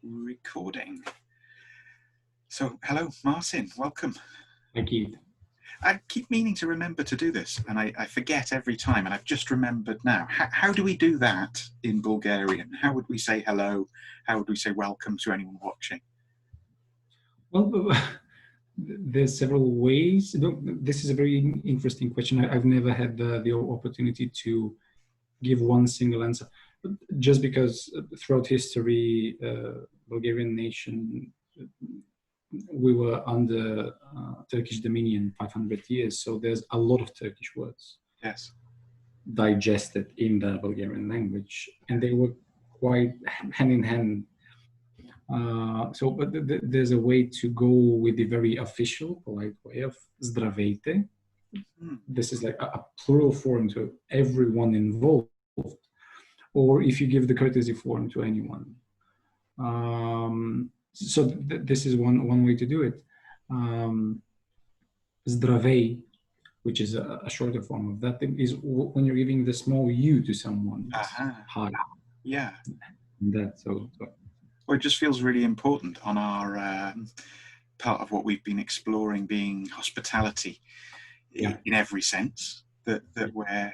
Recording. So, hello, Martin. Welcome. Thank you. I keep meaning to remember to do this, and I forget every time, and I've just remembered now. How do we do that in Bulgarian? How would we say hello? How would we say welcome to anyone watching? Well, there's several ways. This is a very interesting question. I've never had the opportunity to give one single answer. But just because throughout history, Bulgarian nation, we were under Turkish dominion 500 years. So there's a lot of Turkish words Yes. digested in the Bulgarian language, and they were quite hand in hand. But there's a way to go with the very official, polite way of zdravейте. This is like a plural form to everyone involved, or if you give the courtesy form to anyone. This is one way to do it. Zdravей, which is a shorter form of that, is when you're giving the small u to someone. Hi. Yeah. That Well, it just feels really important on our part of what we've been exploring, being hospitality in every sense. That we're,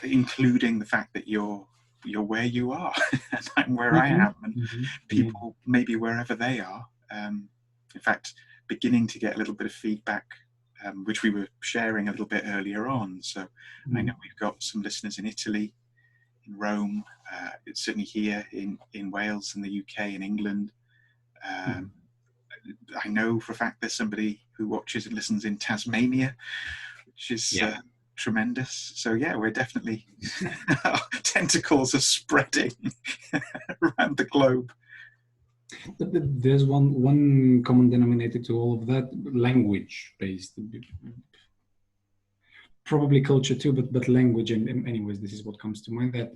including the fact that you're where you are and I'm where I am, and people maybe wherever they are. In fact, beginning to get a little bit of feedback, which we were sharing a little bit earlier on. So I know we've got some listeners in Italy, in Rome, it's certainly here in Wales, in the UK, in England. I know for a fact there's somebody who watches and listens in Tasmania, which is tremendous. So we're definitely our tentacles are spreading around the globe. There's one common denominator to all of that: language based. Probably culture too, but language. And anyways, this is what comes to mind. That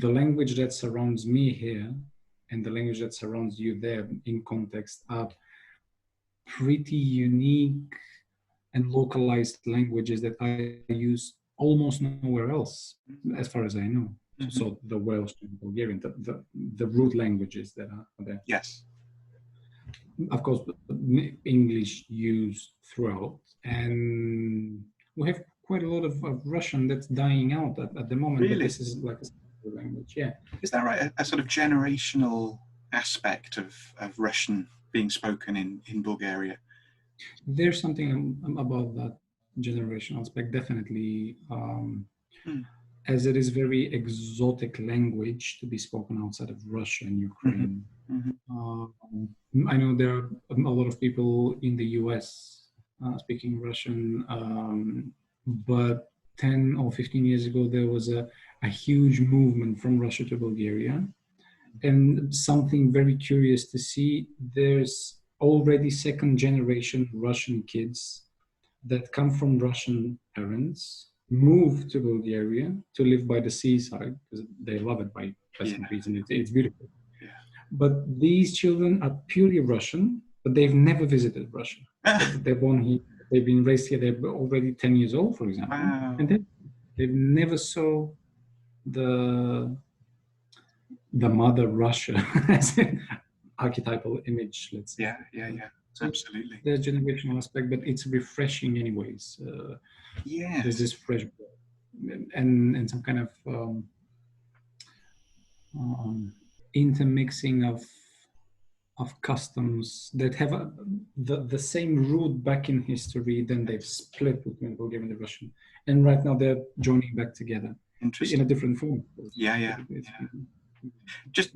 the language that surrounds me here and the language that surrounds you there in context are pretty unique and localized languages that I use almost nowhere else, as far as I know. So the Welsh and Bulgarian, the root languages that are there. Yes. Of course, English used throughout, and we have quite a lot of Russian that's dying out at the moment. Really? But this is like a language, Is that right? A sort of generational aspect of Russian being spoken in Bulgaria? There's something about that generational aspect, definitely. As it is very exotic language to be spoken outside of Russia and Ukraine. I know there are a lot of people in the US speaking Russian, but 10 or 15 years ago, there was a huge movement from Russia to Bulgaria. And something very curious to see, there's already second generation Russian kids that come from Russian parents, move to Bulgaria to live by the seaside because they love it by some reason. It's beautiful. But these children are purely Russian, but they've never visited Russia. They're born here, they've been raised here, they're already 10 years old, for example. Wow. And they've never saw the mother Russia as an archetypal image, let's say. Yeah. So absolutely. There's a generational aspect, but it's refreshing anyways. There's this fresh and some kind of intermixing of customs that have the same root back in history, then they've split between Bulgarian and Russian. And right now they're joining back together in a different form. Just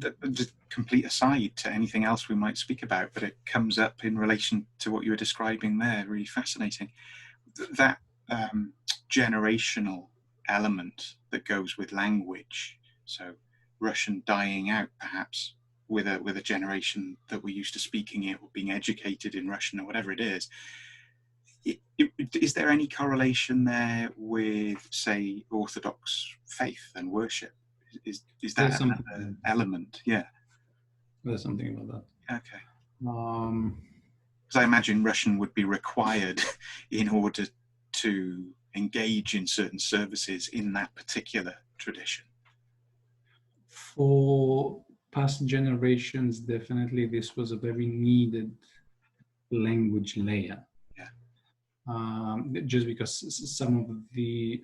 complete aside to anything else we might speak about, but it comes up in relation to what you were describing there. Really fascinating. That generational element that goes with language. So Russian dying out, perhaps, with a generation that we're used to speaking it or being educated in Russian or whatever it is. Is there any correlation there with, say, Orthodox faith and worship? Is that an element? Yeah. There's something about that. Okay. Because I imagine Russian would be required in order to engage in certain services in that particular tradition. For past generations, definitely this was a very needed language layer. Yeah. Just because some of the,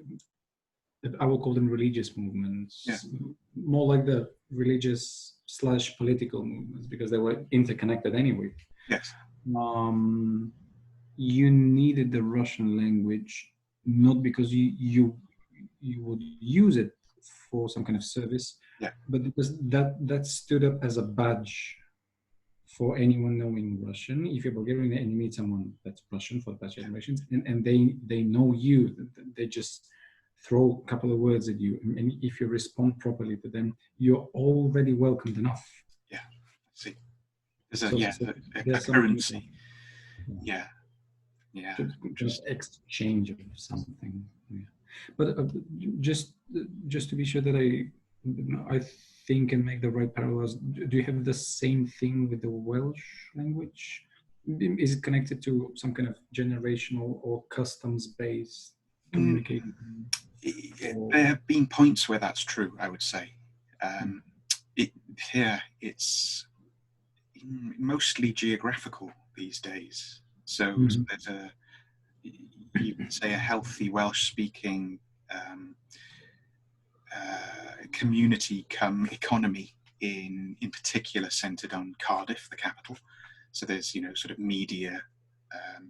I will call them religious movements, Yeah. more like the religious / political movements, because they were interconnected anyway. Yes. You needed the Russian language, not because you would use it for some kind of service, Yeah. but because that stood up as a badge for anyone knowing Russian. If you're Bulgarian and you meet someone that's Russian for the past generations, and they know you, they just throw a couple of words at you, and if you respond properly to them, you're already welcomed enough. Yeah. See, there's a currency. Yeah. Yeah. Just exchange of something. Yeah. But just to be sure that I think and make the right parallels, do you have the same thing with the Welsh language? Is it connected to some kind of generational or customs-based communication? There have been points where that's true, I would say. It's mostly geographical these days. So there's you could say a healthy Welsh-speaking community come economy in particular centered on Cardiff, the capital. So there's sort of media,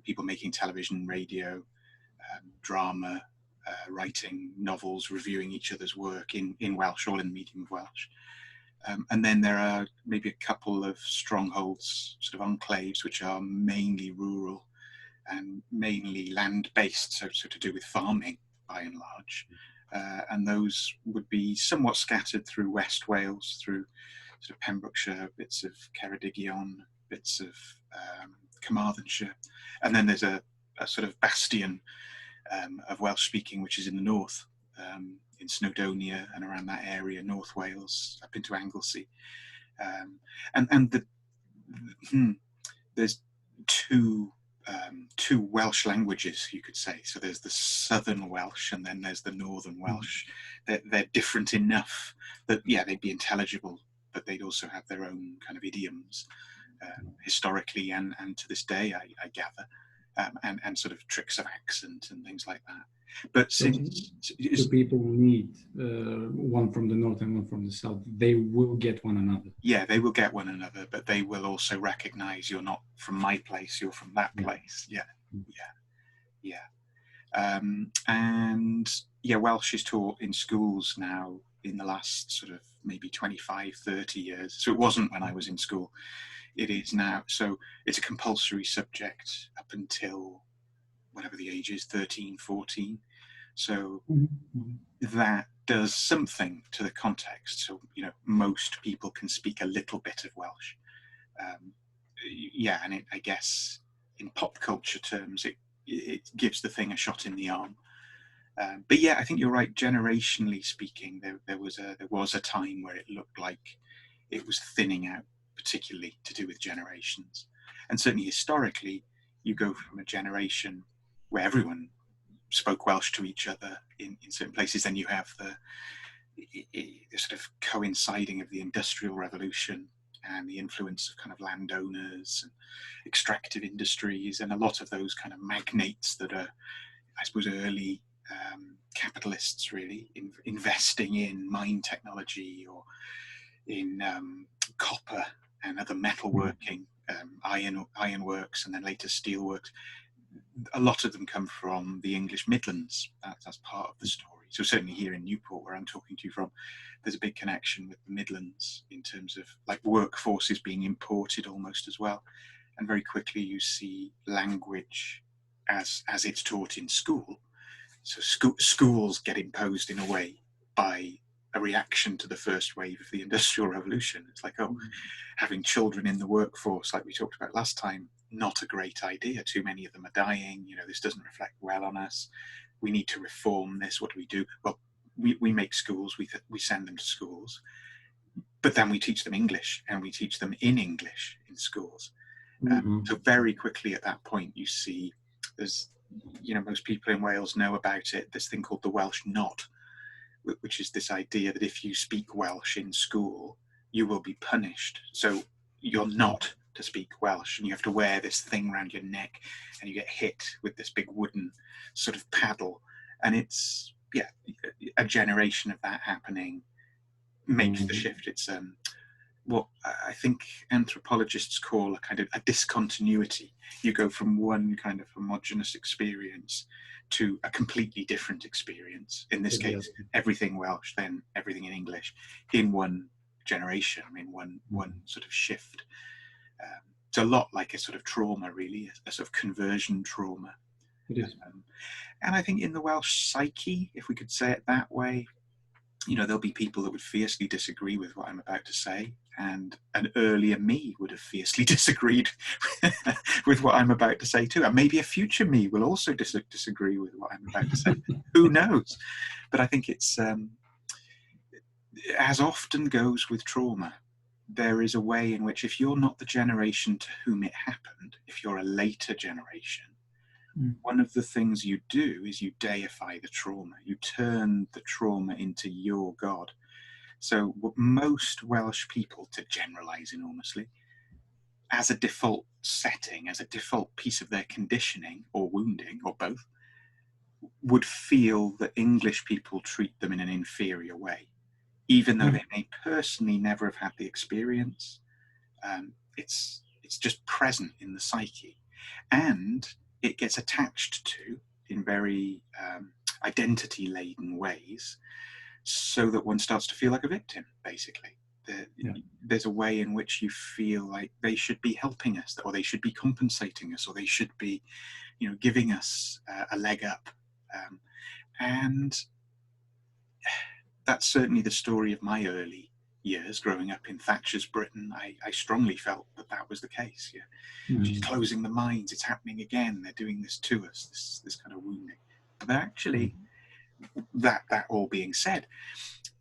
people making television, radio, drama, writing novels, reviewing each other's work in Welsh, all in the medium of Welsh. And then there are maybe a couple of strongholds, sort of enclaves, which are mainly rural and mainly land-based, so to do with farming by and large. And those would be somewhat scattered through West Wales, through sort of Pembrokeshire, bits of Ceredigion, bits of Carmarthenshire. And then there's a sort of bastion of Welsh speaking, which is in the north, in Snowdonia and around that area, North Wales, up into Anglesey. There's two Welsh languages, you could say. So there's the Southern Welsh and then there's the Northern Welsh. They're different enough that, they'd be intelligible, but they'd also have their own kind of idioms, historically and to this day, I gather, and sort of tricks of accent and things like that. But since people need one from the north and one from the south, they will get one another. Yeah, they will get one another, but they will also recognize you're not from my place, you're from that place. Welsh is taught in schools now in the last sort of maybe 25, 30 years. So it wasn't when I was in school. It is now. So it's a compulsory subject up until whatever the age is, 13, 14. So that does something to the context. So, most people can speak a little bit of Welsh. And I guess in pop culture terms, it gives the thing a shot in the arm. But I think you're right. Generationally speaking, there was a time where it looked like it was thinning out, particularly to do with generations. And certainly historically, you go from a generation where everyone spoke Welsh to each other in certain places. Then you have the sort of coinciding of the Industrial Revolution and the influence of kind of landowners and extractive industries and a lot of those kind of magnates that are, I suppose, early capitalists really investing in mine technology or in copper and other metalworking, ironworks, and then later steelworks. A lot of them come from the English Midlands. That's part of the story. So certainly here in Newport, where I'm talking to you from, there's a big connection with the Midlands in terms of like workforces being imported almost as well. And very quickly you see language as it's taught in school. So schools get imposed in a way by a reaction to the first wave of the Industrial Revolution. It's like, having children in the workforce, like we talked about last time, not a great idea. Too many of them are dying. This doesn't reflect well on us. We need to reform this. What do we do? Well, we make schools. We send them to schools, but then we teach them English, and we teach them in English in schools. So very quickly at that point, you see there's, most people in Wales know about it. This thing called the Welsh Not, which is this idea that if you speak Welsh in school, you will be punished. So you're not to speak Welsh, and you have to wear this thing around your neck, and you get hit with this big wooden sort of paddle. And it's, yeah, a generation of that happening makes the shift. It's what I think anthropologists call a kind of a discontinuity. You go from one kind of homogenous experience to a completely different experience. In this case, everything Welsh, then everything in English, in one generation, I mean, one sort of shift. It's a lot like a sort of trauma, really, a sort of conversion trauma. It is. And I think in the Welsh psyche, if we could say it that way, you know, there'll be people that would fiercely disagree with what I'm about to say, and an earlier me would have fiercely disagreed with what I'm about to say too. And maybe a future me will also disagree with what I'm about to say. Who knows? But I think it's, as often goes with trauma, there is a way in which if you're not the generation to whom it happened, if you're a later generation, one of the things you do is you deify the trauma. You turn the trauma into your God. So most Welsh people, to generalize enormously, as a default setting, as a default piece of their conditioning or wounding or both, would feel that English people treat them in an inferior way, even though they may personally never have had the experience. It's just present in the psyche. And it gets attached to in very identity-laden ways, so that one starts to feel like a victim, basically. There's a way in which you feel like they should be helping us, or they should be compensating us, or they should be, you know, giving us a leg up. And that's certainly the story of my early years growing up in Thatcher's Britain. I strongly felt that was the case. She's closing the mines, it's happening again, they're doing this to us, this kind of wounding. But actually, that all being said,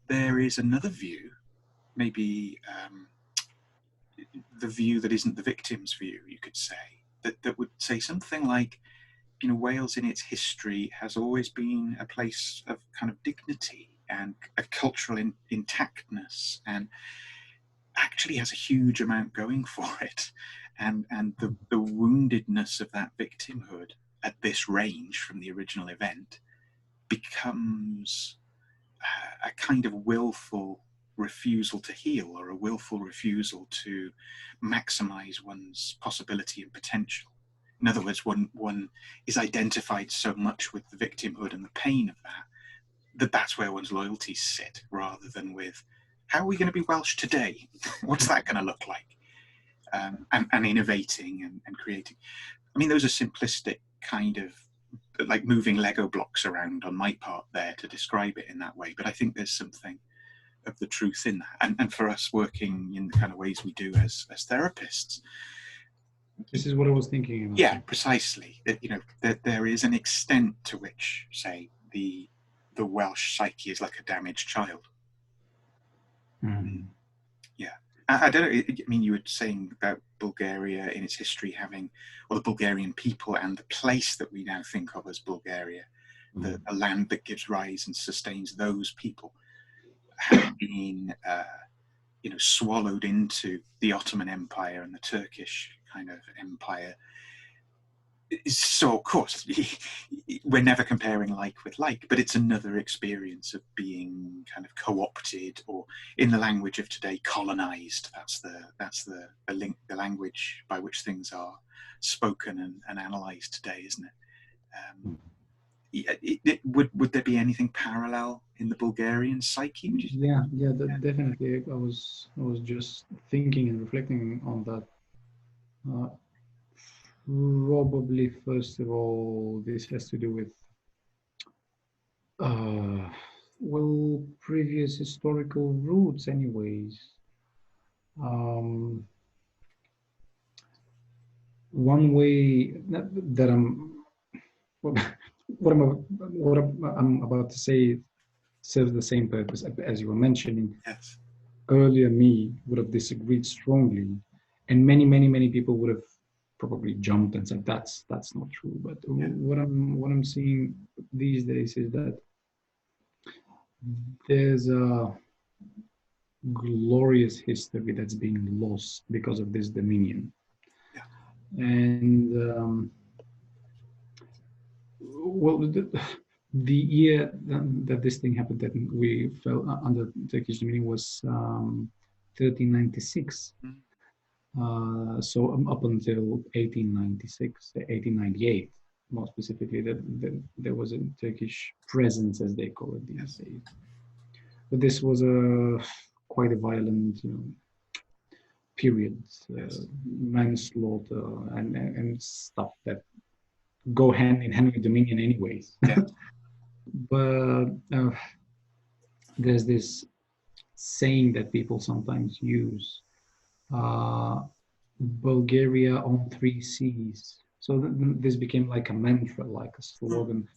there is another view, maybe the view that isn't the victim's view, you could say, that would say something like, you know, Wales in its history has always been a place of kind of dignity and a cultural intactness, and actually has a huge amount going for it. And the woundedness of that victimhood at this range from the original event becomes a kind of willful refusal to heal, or a willful refusal to maximize one's possibility and potential. In other words, one is identified so much with the victimhood and the pain of that's where one's loyalties sit, rather than with, how are we going to be Welsh today? What's that going to look like? And innovating and creating. I mean, those are simplistic kind of, like, moving Lego blocks around on my part there to describe it in that way. But I think there's something of the truth in that. And for us working in the kind of ways we do as therapists. This is what I was thinking about. Yeah, precisely. You know, there is an extent to which, say, the Welsh psyche is like a damaged child. Yeah. I don't know, I mean, you were saying about Bulgaria in its history having, or the Bulgarian people and the place that we now think of as Bulgaria, the land that gives rise and sustains those people, have been, you know, swallowed into the Ottoman Empire and the Turkish kind of empire. So, of course, we're never comparing like with like, but it's another experience of being kind of co-opted, or, in the language of today, colonized. That's the language by which things are spoken and analyzed today, isn't it? Would there be anything parallel in the Bulgarian psyche? Yeah, definitely. I was just thinking and reflecting on that. Probably, first of all, this has to do with previous historical roots, anyways. One way that what I'm about to say serves the same purpose as you were mentioning. Yes. Earlier, me would have disagreed strongly, and many people would have probably jumped and said that's not true. But what I'm seeing these days is that there's a glorious history that's being lost because of this dominion. Yeah. And well, the year that this thing happened, that we fell under Turkish dominion, was 1396. So up until 1896, 1898, more specifically, that there was a Turkish presence, as they call it these days. But this was a quite a violent, period, manslaughter and stuff that go hand in hand with dominion, anyways. Yeah. But there's this saying that people sometimes use. Bulgaria on 3 C's. So this became like a mantra, like a slogan.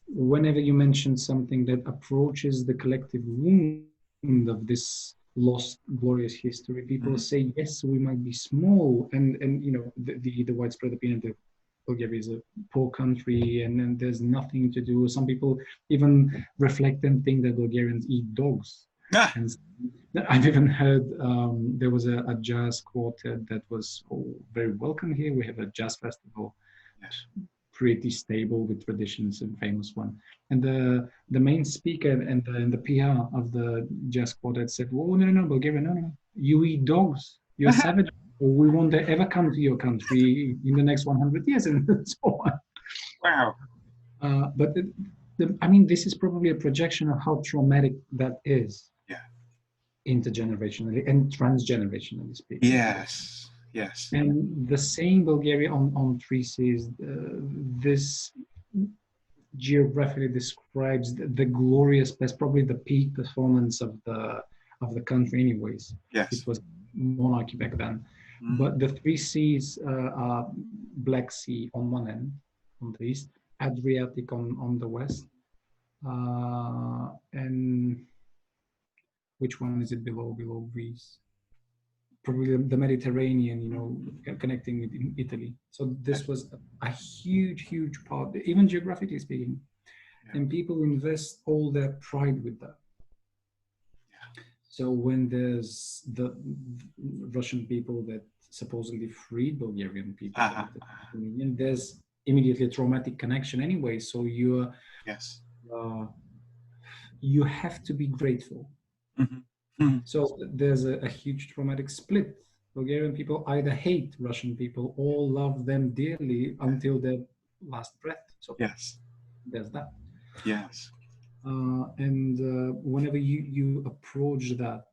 Whenever you mention something that approaches the collective wound of this lost glorious history, people say, yes, we might be small, and the widespread opinion that Bulgaria is a poor country and there's nothing to do. Some people even reflect and think that Bulgarians eat dogs. And I've even heard there was a jazz quartet that was very welcome here. We have a jazz festival, pretty stable with traditions, and famous one. And the main speaker and the PR of the jazz quartet said, "Oh no, Bulgaria, no, you eat dogs. You're savage. We won't ever come to your country in the next 100 years," and so on. Wow. But I mean, this is probably a projection of how traumatic that is. Yeah. Intergenerationally and transgenerationally speaking. Yes. Yes. And the saying Bulgaria on 3C's, this geographically describes the glorious best, probably the peak performance of the country anyways. Yes. It was monarchy back then. But the 3C's are Black Sea on one end, on the east, Adriatic on the west, and which one is it below Greece? Probably the Mediterranean, connecting with Italy. So this was a huge part, even geographically speaking. And people invest all their pride with that. So when there's the Russian people that supposedly freed Bulgarian people, there's immediately a traumatic connection anyway. So you have to be grateful. So there's a huge traumatic split. Bulgarian people either hate Russian people or love them dearly until their last breath. So there's that. Yes. And whenever you approach that,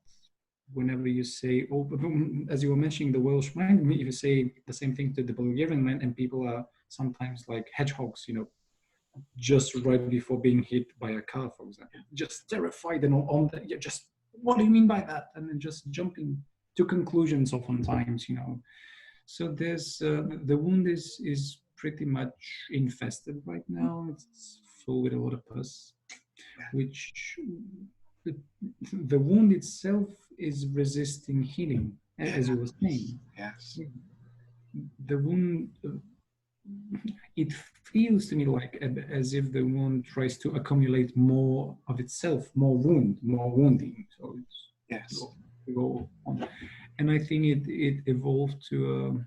whenever you say, as you were mentioning, the Welsh mind, if you say the same thing to the Bulgarian man, and people are sometimes like hedgehogs, just right before being hit by a car, for example, just terrified and on the, just, what do you mean by that? And then just jumping to conclusions oftentimes, So there's, the wound is pretty much infested right now. It's full with a lot of pus, which the wound itself is resisting healing, as you were saying. Yes. The wound, it feels to me like as if the wound tries to accumulate more of itself, more wounding. So it's go on. And I think it evolved to,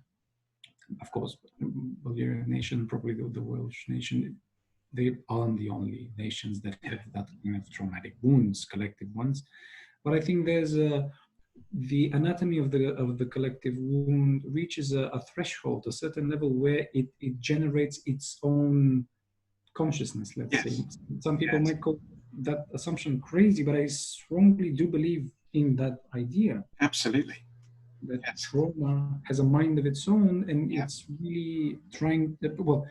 of course, Bulgarian nation, probably the Welsh nation, they aren't the only nations that have that kind of traumatic wounds, collective ones. But I think there's the anatomy of the collective wound reaches a threshold, a certain level where it generates its own consciousness, let's say. Some people might call that assumption crazy, but I strongly do believe in that idea. Absolutely. That trauma has a mind of its own, and it's really trying to, well,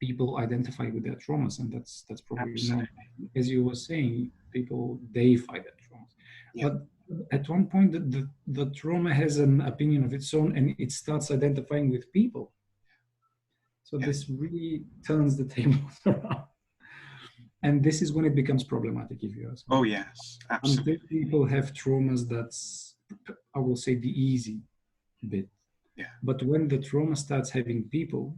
people identify with their traumas, and that's probably not, as you were saying, people deify their traumas. But at one point, the trauma has an opinion of its own, and it starts identifying with people. So this really turns the tables around. And this is when it becomes problematic, if you ask me. Oh, yes, absolutely. Until people have traumas, that's, I will say, the easy bit. But when the trauma starts having people,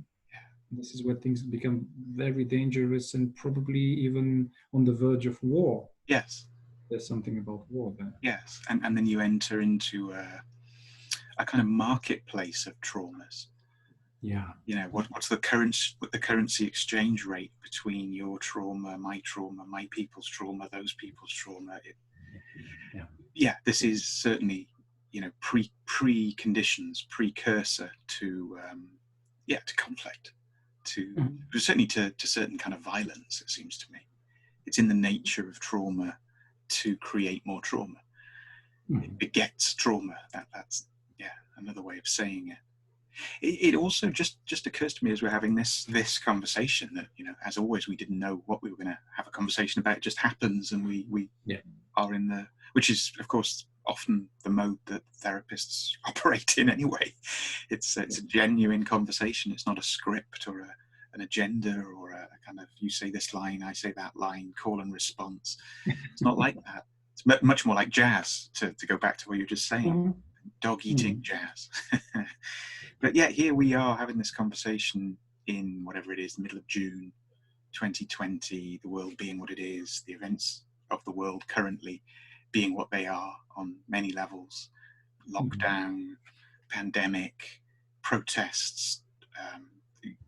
this is where things become very dangerous and probably even on the verge of war. Yes. There's something about war there. Yes, and then you enter into a kind of marketplace of traumas. Yeah. You know, what's the currency exchange rate between your trauma, my people's trauma, those people's trauma? Yeah, this is certainly, you know, preconditions, precursor to to conflict, to certainly to certain kind of violence. It seems to me, it's in the nature of trauma to create more trauma. It begets trauma. That's another way of saying it. It also just occurs to me as we're having this conversation that, you know, as always, we didn't know what we were going to have a conversation about. It just happens, and we are in the, which is of course often the mode that therapists operate in anyway. It's a genuine conversation. It's not a script or an agenda or a kind of, you say this line, I say that line, call and response. It's not like that. It's much more like jazz, to go back to what you were just saying, dog eating jazz. But yeah, here we are having this conversation in whatever it is, the middle of June 2020, the world being what it is, the events of the world currently being what they are on many levels, lockdown, pandemic, protests,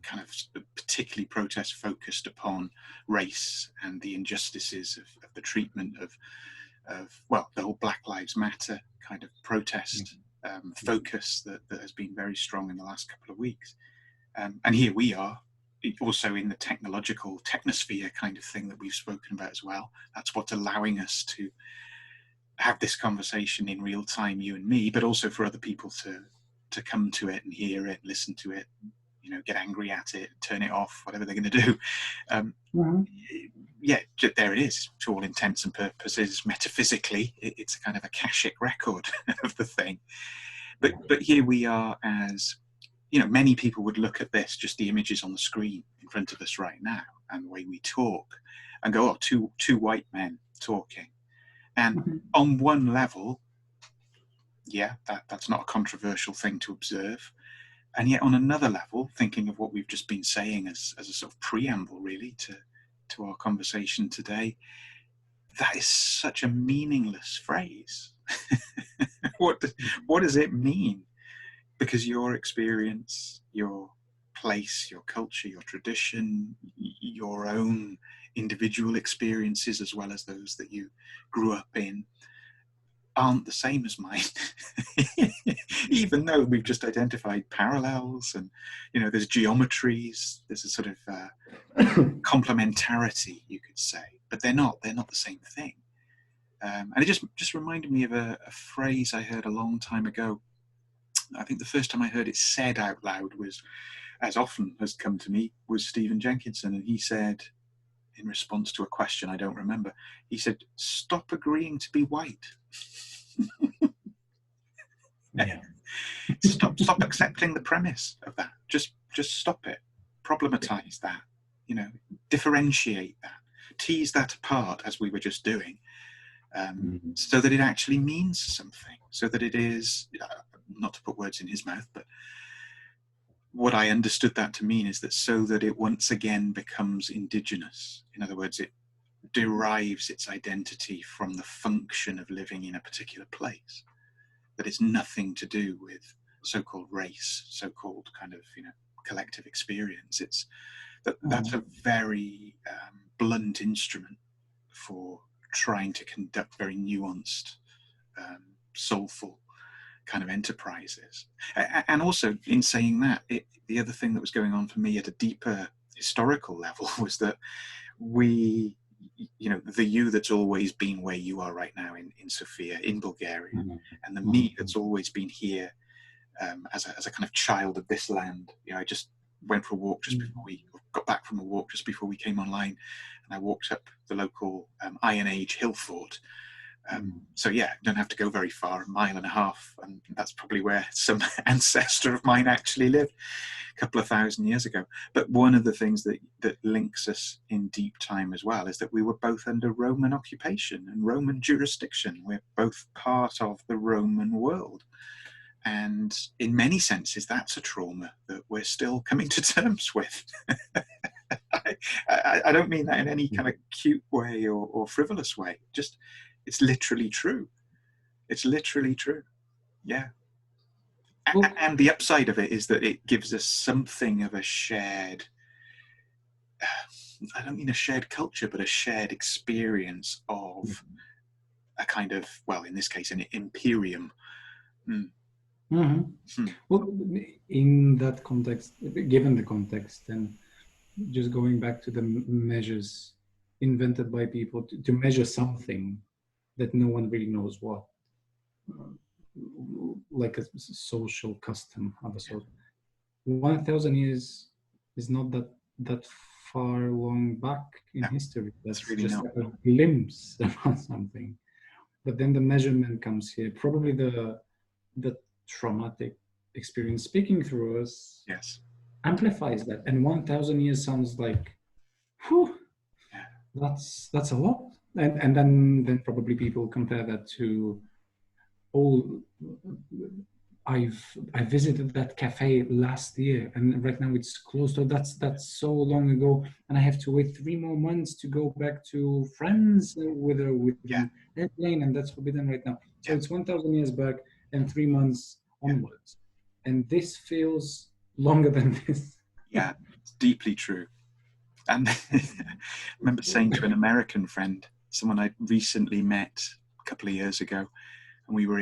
kind of particularly protests focused upon race and the injustices of the treatment of well, the whole Black Lives Matter kind of protest focus that has been very strong in the last couple of weeks. And here we are, also in the technological technosphere kind of thing that we've spoken about as well. That's what's allowing us to have this conversation in real time, you and me, but also for other people to come to it and hear it, listen to it, you know, get angry at it, turn it off, whatever they're going to do. Yeah, there it is. To all intents and purposes, metaphysically, it's a kind of akashic record of the thing. But here we are, as you know, many people would look at this, just the images on the screen in front of us right now, and the way we talk, and go, "Oh, two white men talking." And on one level, yeah, that's not a controversial thing to observe. And yet on another level, thinking of what we've just been saying as a sort of preamble really to our conversation today, that is such a meaningless phrase. What does it mean? Because your experience, your place, your culture, your tradition, your own individual experiences, as well as those that you grew up in, aren't the same as mine. Even though we've just identified parallels, and you know, there's geometries, there's a sort of complementarity, you could say, but they're not the same thing. And it just reminded me of a phrase I heard a long time ago. I think the first time I heard it said out loud was, as often has come to me, was Stephen Jenkinson, and he said, in response to a question I don't remember, he said, "Stop agreeing to be white." Yeah. Stop accepting the premise of that. Just stop it. Problematize that. You know, differentiate that. Tease that apart, as we were just doing, so that it actually means something. So that it is, not to put words in his mouth, but what I understood that to mean is that so that it once again becomes indigenous. In other words, it derives its identity from the function of living in a particular place. That it's nothing to do with so-called race, so-called kind of, you know, collective experience. It's that's a very blunt instrument for trying to conduct very nuanced, soulful kind of enterprises. And also, in saying that, the other thing that was going on for me at a deeper historical level was that we, you know, the you that's always been where you are right now in Sofia, in Bulgaria, and the me that's always been here as a kind of child of this land. You know, I just went for a walk just before we got back from a walk just before we came online, and I walked up the local Iron Age hill fort. So yeah, don't have to go very far, a mile and a half, and that's probably where some ancestor of mine actually lived a couple of thousand years ago. But one of the things that links us in deep time as well is that we were both under Roman occupation and Roman jurisdiction. We're both part of the Roman world. And in many senses, that's a trauma that we're still coming to terms with. I don't mean that in any kind of cute way or frivolous way. Just It's literally true. It's literally true. Yeah. Well, and the upside of it is that it gives us something of a shared, I don't mean a shared culture, but a shared experience of a kind of, well, in this case, an imperium. Well, in that context, given the context, and just going back to the measures invented by people to measure something that no one really knows what, like a social custom of a sort. 1,000 years is not that far long back in history. That's really just not. a glimpse about something. But then the measurement comes here. Probably the traumatic experience speaking through us amplifies that. And 1,000 years sounds like, whew, that's a lot. And then probably people compare that to, oh, I visited that cafe last year and right now it's closed. Oh, that's so long ago, and I have to wait 3 more months to go back to France with an airplane, and that's forbidden right now. So it's 1,000 years back and 3 months onwards, and this feels longer than this. Yeah, it's deeply true. And I remember saying to an American friend, someone I'd recently met a couple of years ago, and we were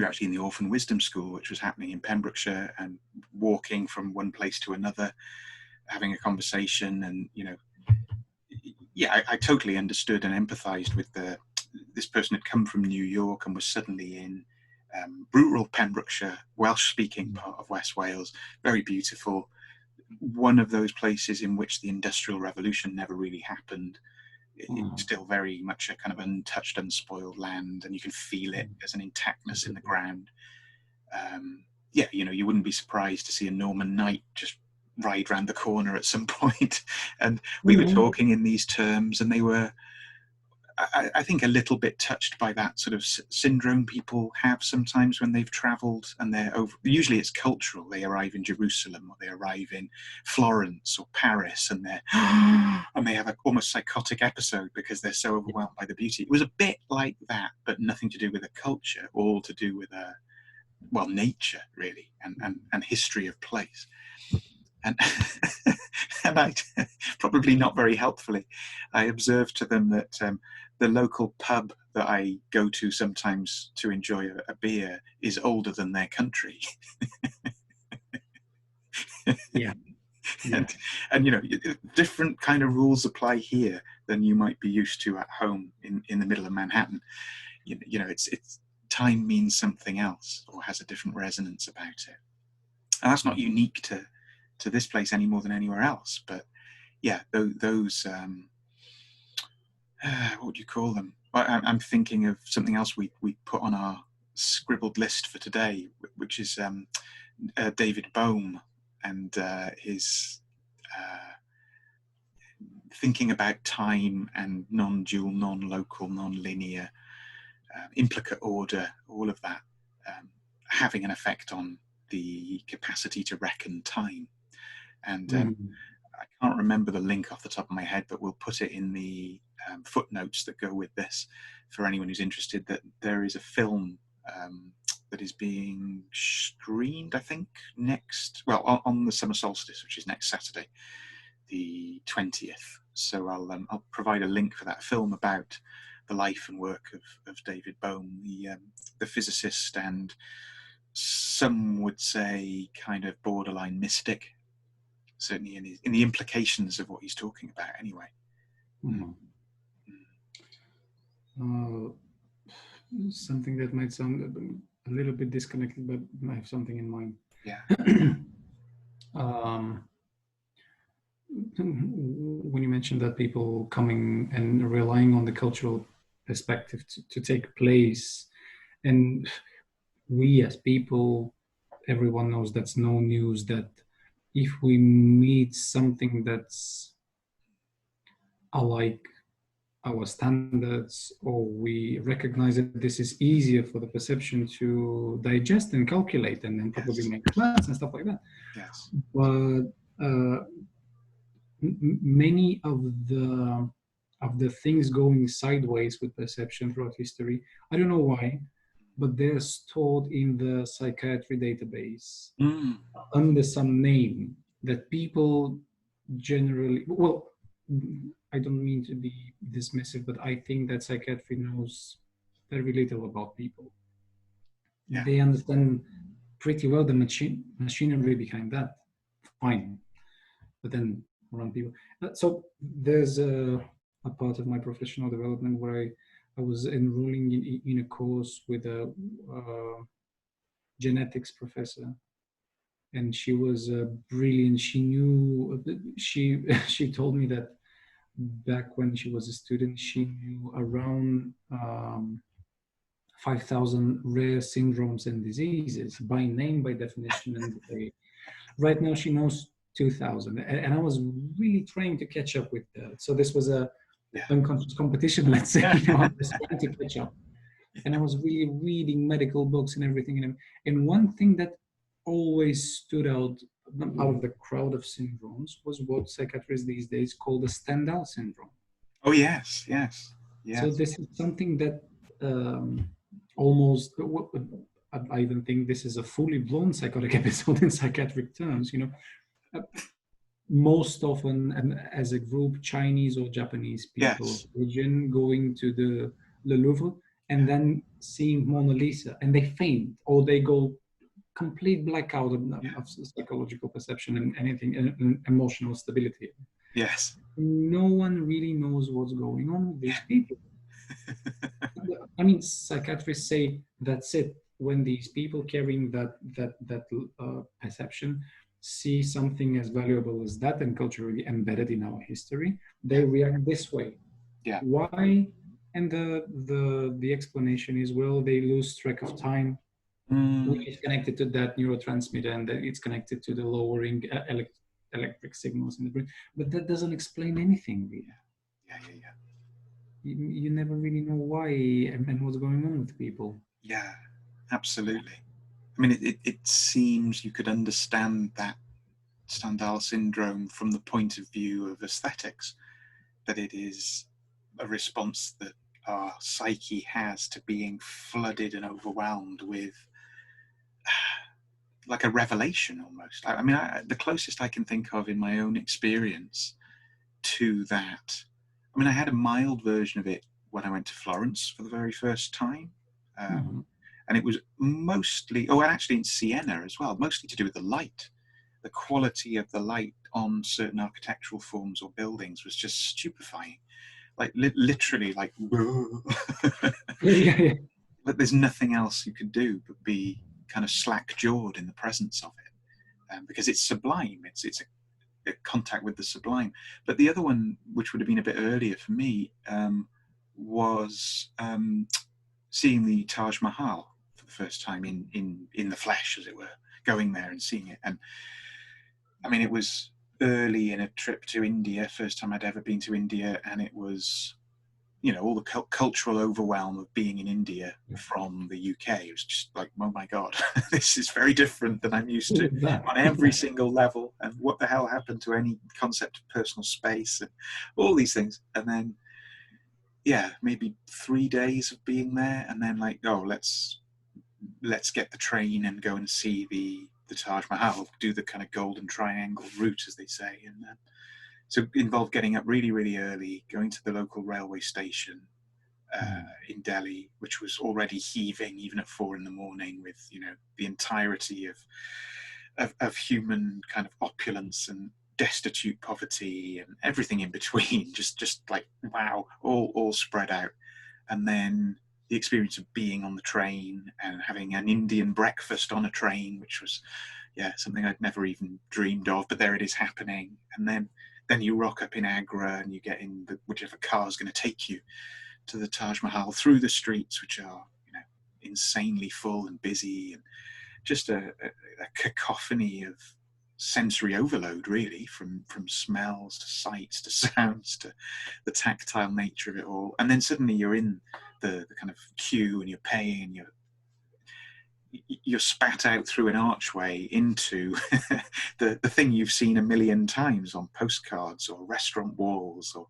actually in the Orphan Wisdom School, which was happening in Pembrokeshire, and walking from one place to another, having a conversation. And, I totally understood and empathized with this person had come from New York and was suddenly in rural Pembrokeshire, Welsh-speaking part of West Wales, very beautiful. One of those places in which the Industrial Revolution never really happened. It's still very much a kind of untouched, unspoiled land, and you can feel it. There's an intactness in the ground. You wouldn't be surprised to see a Norman knight just ride round the corner at some point. And we were talking in these terms, and they were, I think, a little bit touched by that sort of syndrome people have sometimes when they've travelled, and they're over. Usually it's cultural. They arrive in Jerusalem or they arrive in Florence or Paris, and they have an almost psychotic episode because they're so overwhelmed by the beauty. It was a bit like that, but nothing to do with a culture, all to do with nature really, and history of place. And and I, probably not very helpfully, I observed to them that the local pub that I go to sometimes to enjoy a beer is older than their country. And different kind of rules apply here than you might be used to at home in the middle of Manhattan. It's time means something else, or has a different resonance about it. And that's not unique to this place any more than anywhere else. But those what would you call them? I'm thinking of something else we put on our scribbled list for today, which is David Bohm and his thinking about time and non-dual, non-local, non-linear, implicate order, all of that having an effect on the capacity to reckon time. And I can't remember the link off the top of my head, but we'll put it in the footnotes that go with this for anyone who's interested, that there is a film that is being screened, I think, on the summer solstice, which is next Saturday, the 20th. So I'll provide a link for that film about the life and work of David Bohm, the physicist, and some would say kind of borderline mystic, certainly in the implications of what he's talking about anyway. Something that might sound a little bit disconnected, but I have something in mind. When you mentioned that people coming and relying on the cultural perspective to take place, and we as people, everyone knows that's no news, that if we meet something that's alike our standards, or we recognize that this is easier for the perception to digest and calculate, and then probably make plans and stuff like that. But many of the of the things going sideways with perception throughout history. I don't know why, but they're stored in the psychiatry database under some name that people generally, well, I don't mean to be dismissive, but I think that psychiatry knows very little about people. Yeah. They understand pretty well the machinery behind that. Fine. But then around people. So there's a part of my professional development where I was enrolling in a course with a genetics professor, and she was brilliant. She knew, she told me that back when she was a student, she knew around 5,000 rare syndromes and diseases by name, by definition, and right now she knows 2,000, and I was really trying to catch up with that. So this was a unconscious competition, let's say. I was trying to catch up, and I was really reading medical books and everything. And one thing that always stood out of the crowd of syndromes was what psychiatrists these days call the Stendhal Syndrome. Oh yes. So this is something that almost, I even think this is a fully blown psychotic episode in psychiatric terms. Most often, as a group, Chinese or Japanese people of origin going to the Louvre and then seeing Mona Lisa, and they faint or they go complete blackout of psychological perception and anything, emotional stability. Yes. No one really knows what's going on with these people. I mean, psychiatrists say that's it. When these people carrying that perception see something as valuable as that and culturally embedded in our history, they react this way. Yeah. Why? And the explanation is, well, they lose track of time, which is connected to that neurotransmitter, and that it's connected to the lowering electric signals in the brain. But that doesn't explain anything, really. Yeah. You never really know why and what's going on with people. Yeah, absolutely. I mean, it seems you could understand that Stendhal syndrome from the point of view of aesthetics, that it is a response that our psyche has to being flooded and overwhelmed with like a revelation almost. I mean, the closest I can think of in my own experience to that, I mean, I had a mild version of it when I went to Florence for the very first time. And it was mostly, actually in Siena as well, mostly to do with the light. The quality of the light on certain architectural forms or buildings was just stupefying. Like literally like, but there's nothing else you could do but be kind of slack-jawed in the presence of it, because it's sublime. It's a contact with the sublime. But the other one, which would have been a bit earlier for me, was seeing the Taj Mahal for the first time in the flesh, as it were, going there and seeing it. And I mean, it was early in a trip to India, first time I'd ever been to India, and it was, all the cultural overwhelm of being in India from the UK. It was just like, oh my God, this is very different than I'm used to on every single level. And what the hell happened to any concept of personal space and all these things? And then, maybe 3 days of being there, and then like, oh, let's get the train and go and see the Taj Mahal, do the kind of golden triangle route, as they say. And so it involved getting up really, really early, going to the local railway station in Delhi, which was already heaving even at 4 a.m, with the entirety of human kind of opulence and destitute poverty and everything in between, just like, wow, all spread out. And then the experience of being on the train and having an Indian breakfast on a train, which was something I'd never even dreamed of, but there it is happening. And then you rock up in Agra and you get in whichever car is going to take you to the Taj Mahal through the streets, which are insanely full and busy, and just a cacophony of sensory overload, really, from smells to sights to sounds to the tactile nature of it all. And then suddenly you're in the kind of queue and you're paying, and you're spat out through an archway into the thing you've seen a million times on postcards or restaurant walls, or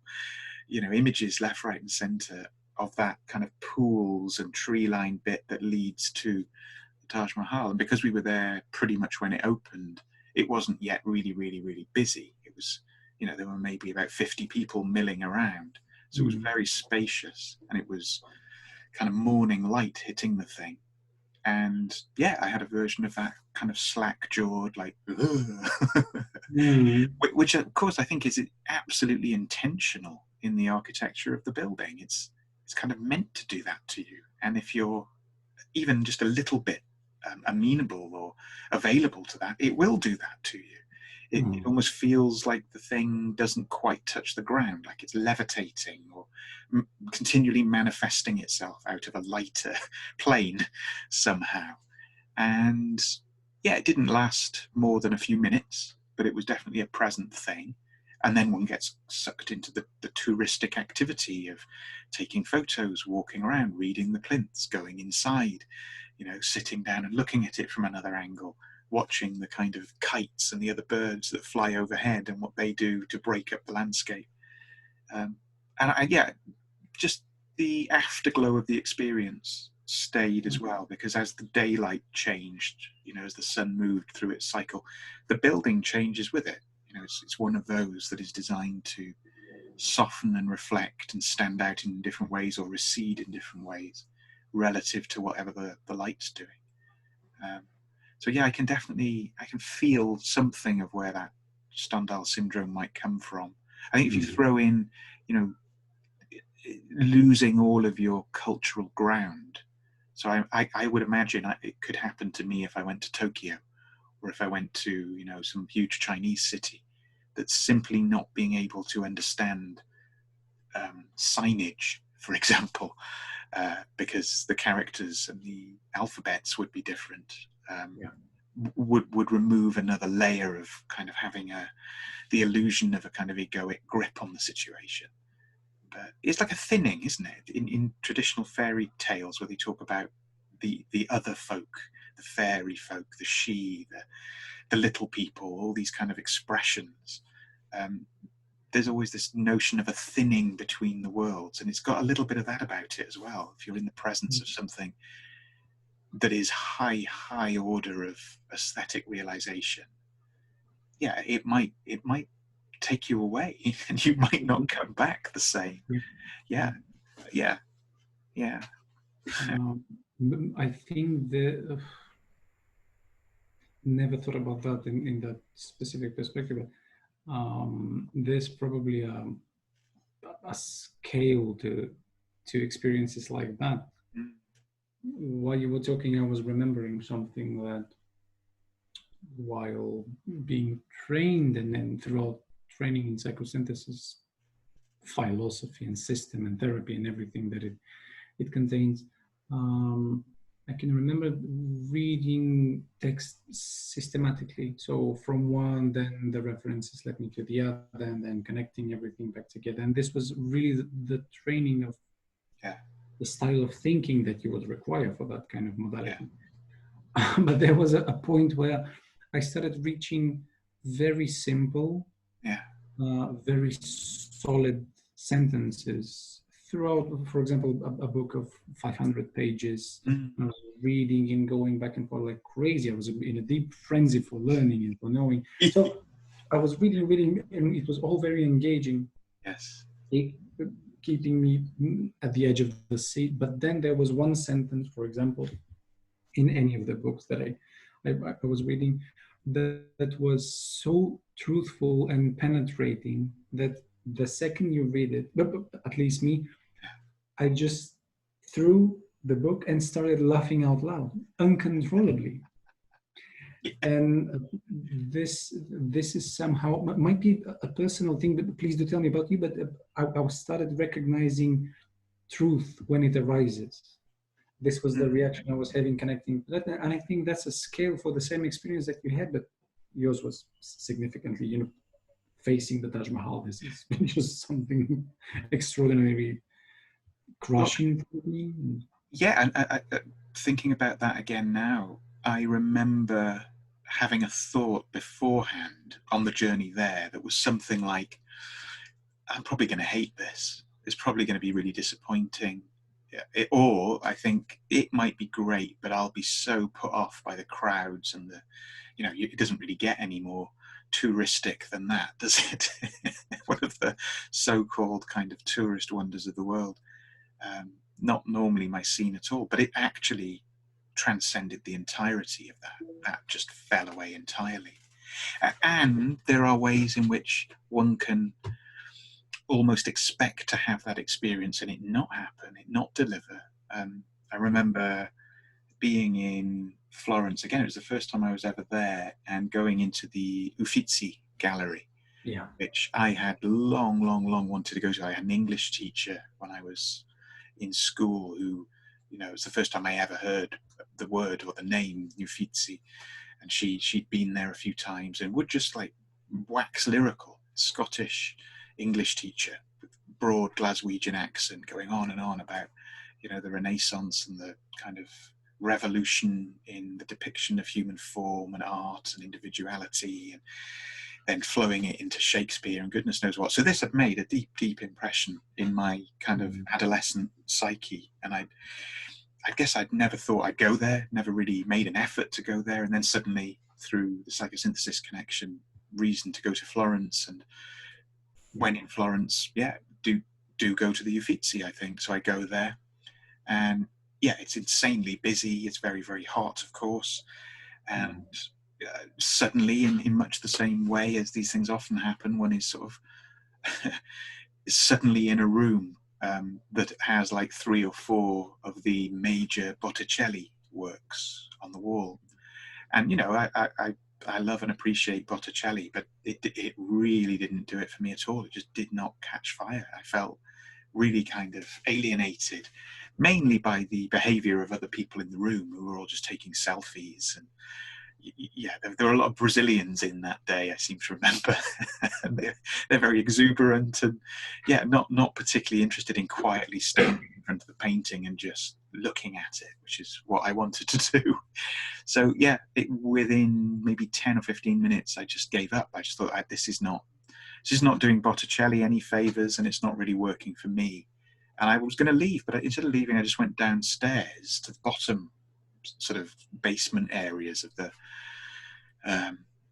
images left, right, and centre of that kind of pools and tree-lined bit that leads to the Taj Mahal. And because we were there pretty much when it opened, it wasn't yet really, really, really busy. It was, there were maybe about 50 people milling around. So it was very spacious, and it was kind of morning light hitting the thing. And yeah, I had a version of that kind of slack-jawed, like, which of course I think is absolutely intentional in the architecture of the building. It's kind of meant to do that to you. And if you're even just a little bit amenable or available to that, it will do that to you. It almost feels like the thing doesn't quite touch the ground, like it's levitating or continually manifesting itself out of a lighter plane somehow. And yeah, it didn't last more than a few minutes, but it was definitely a present thing. And then one gets sucked into the touristic activity of taking photos, walking around, reading the plinths, going inside, sitting down and looking at it from another angle, watching the kind of kites and the other birds that fly overhead and what they do to break up the landscape. Just the afterglow of the experience stayed as well, because as the daylight changed, as the sun moved through its cycle, the building changes with it. It's one of those that is designed to soften and reflect and stand out in different ways or recede in different ways relative to whatever the light's doing. So yeah, I can feel something of where that Stendhal syndrome might come from. I think if you throw in, losing all of your cultural ground. So I would imagine it could happen to me if I went to Tokyo, or if I went to, some huge Chinese city, that's simply not being able to understand signage, for example, because the characters and the alphabets would be different. Would remove another layer of kind of having the illusion of a kind of egoic grip on the situation. But it's like a thinning, isn't it? In traditional fairy tales, where they talk about the other folk, the fairy folk, the she, the little people, all these kind of expressions. There's always this notion of a thinning between the worlds, and it's got a little bit of that about it as well. If you're in the presence of something that is high order of aesthetic realization, yeah, it might take you away, and you might not come back the same. Yeah. I think never thought about that in that specific perspective. There's probably a scale to experiences like that. While you were talking, I was remembering something that while being trained and then throughout training in psychosynthesis, philosophy and system and therapy and everything that it contains, I can remember reading text systematically. So from one, then the references led me to the other, and then connecting everything back together. And this was really the training of the style of thinking that you would require for that kind of modality. But there was a point where I started reaching very simple, very solid sentences throughout, for example, a book of 500 pages. I was reading and going back and forth like crazy. I was in a deep frenzy for learning and for knowing. So I was reading, and it was all very engaging. Yes. Keeping me at the edge of the seat. But then there was one sentence, for example, in any of the books that I was reading, that was so truthful and penetrating that the second you read it, at least me, I just threw the book and started laughing out loud, uncontrollably. And this is somehow, might be a personal thing, but please do tell me about you, but I started recognizing truth when it arises. This was the reaction I was having connecting to that. And I think that's a scale for the same experience that you had, but yours was significantly, facing the Taj Mahal. This is just something extraordinarily crushing for me. Yeah, and I, thinking about that again now, I remember having a thought beforehand on the journey there that was something like, I'm probably going to hate this. It's probably going to be really disappointing. Or I think it might be great, but I'll be so put off by the crowds and it doesn't really get any more touristic than that, does it? One of the so-called kind of tourist wonders of the world. Not normally my scene at all, but it actually transcended the entirety of that. That just fell away entirely. And there are ways in which one can almost expect to have that experience and it not happen, it not deliver. I remember being in Florence again. It was the first time I was ever there, and going into the Uffizi gallery, which I had long wanted to go to. I had an English teacher when I was in school who, it was the first time I ever heard the word or the name Uffizi, and she'd been there a few times and would just like wax lyrical. Scottish English teacher with broad Glaswegian accent, going on and on about the Renaissance and the kind of revolution in the depiction of human form and art and individuality, and then flowing it into Shakespeare and goodness knows what. So this had made a deep impression in my kind of adolescent psyche, and I guess I'd never thought I'd go there, never really made an effort to go there, and then suddenly through the psychosynthesis connection, reason to go to Florence, and when in Florence, do go to the Uffizi, I think. So I go there, and it's insanely busy. It's very, very hot, of course, and suddenly, in much the same way as these things often happen, one is sort of is suddenly in a room that has like 3 or 4 of the major Botticelli works on the wall. And I love and appreciate Botticelli, but it really didn't do it for me at all. It just did not catch fire. I felt really kind of alienated, mainly by the behavior of other people in the room who were all just taking selfies. And there were a lot of Brazilians in that day, I seem to remember. they're very exuberant and not particularly interested in quietly standing in front of the painting and just looking at it, which is what I wanted to do. So within maybe 10 or 15 minutes, I just gave up. I just thought, this is not doing Botticelli any favors, and it's not really working for me. And I was going to leave, but instead of leaving, I just went downstairs to the bottom sort of basement areas of the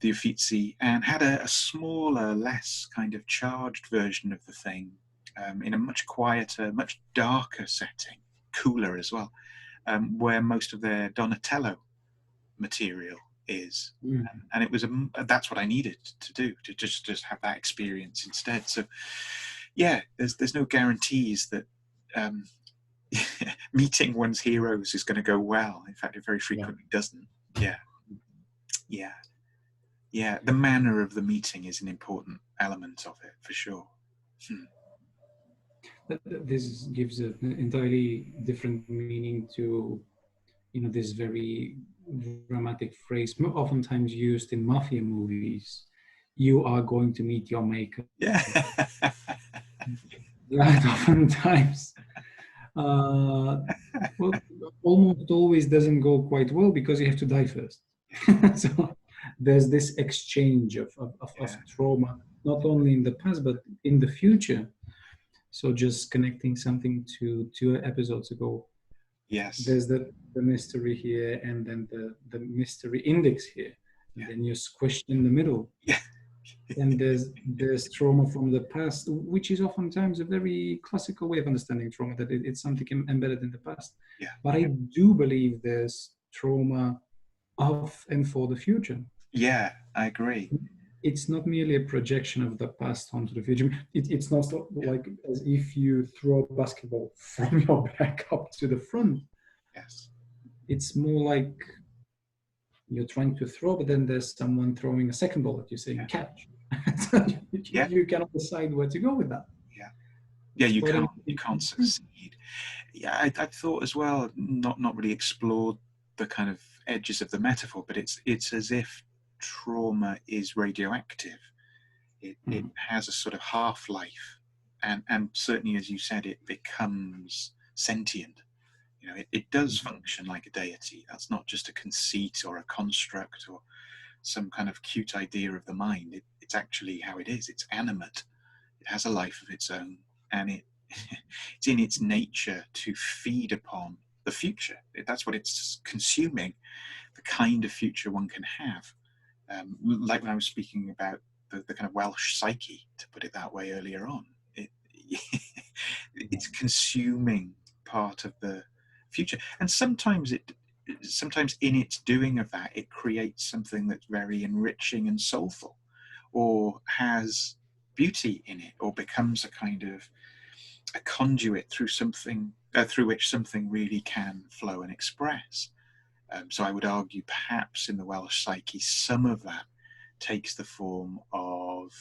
Uffizi, and had a smaller, less kind of charged version of the thing in a much quieter, much darker setting, cooler as well, where most of their Donatello material is. And it was that's what I needed to do, to just have that experience instead. So there's no guarantees that meeting one's heroes is going to go well. In fact, it very frequently doesn't. The manner of the meeting is an important element of it, for sure. This gives an entirely different meaning to this very dramatic phrase, oftentimes used in mafia movies: you are going to meet your maker. That oftentimes almost always doesn't go quite well, because you have to die first. So there's this exchange of trauma, not only in the past but in the future. So just connecting something to 2 episodes ago, there's the mystery here, and then the mystery index here, and then you're squished in the middle. And there's trauma from the past, which is oftentimes a very classical way of understanding trauma, that it's something embedded in the past. But I do believe there's trauma of and for the future. I agree. It's not merely a projection of the past onto the future. It's not like as if you throw a basketball from your back up to the front. It's more like you're trying to throw, but then there's someone throwing a second ball at you saying catch. So you cannot decide where to go with that. You can't succeed. I thought as well, not really explored the kind of edges of the metaphor, but it's as if trauma is radioactive. It has a sort of half-life, and certainly, as you said, it becomes sentient. It does function like a deity. That's not just a conceit or a construct or some kind of cute idea of the mind. It's actually how it is. It's animate. It has a life of its own, and it's in its nature to feed upon the future. That's what it's consuming, the kind of future one can have. Like when I was speaking about the kind of Welsh psyche, to put it that way earlier on, it's consuming part of the future, and sometimes in its doing of that, it creates something that's very enriching and soulful, or has beauty in it, or becomes a kind of a conduit through something through which something really can flow and express. So I would argue perhaps in the Welsh psyche, some of that takes the form of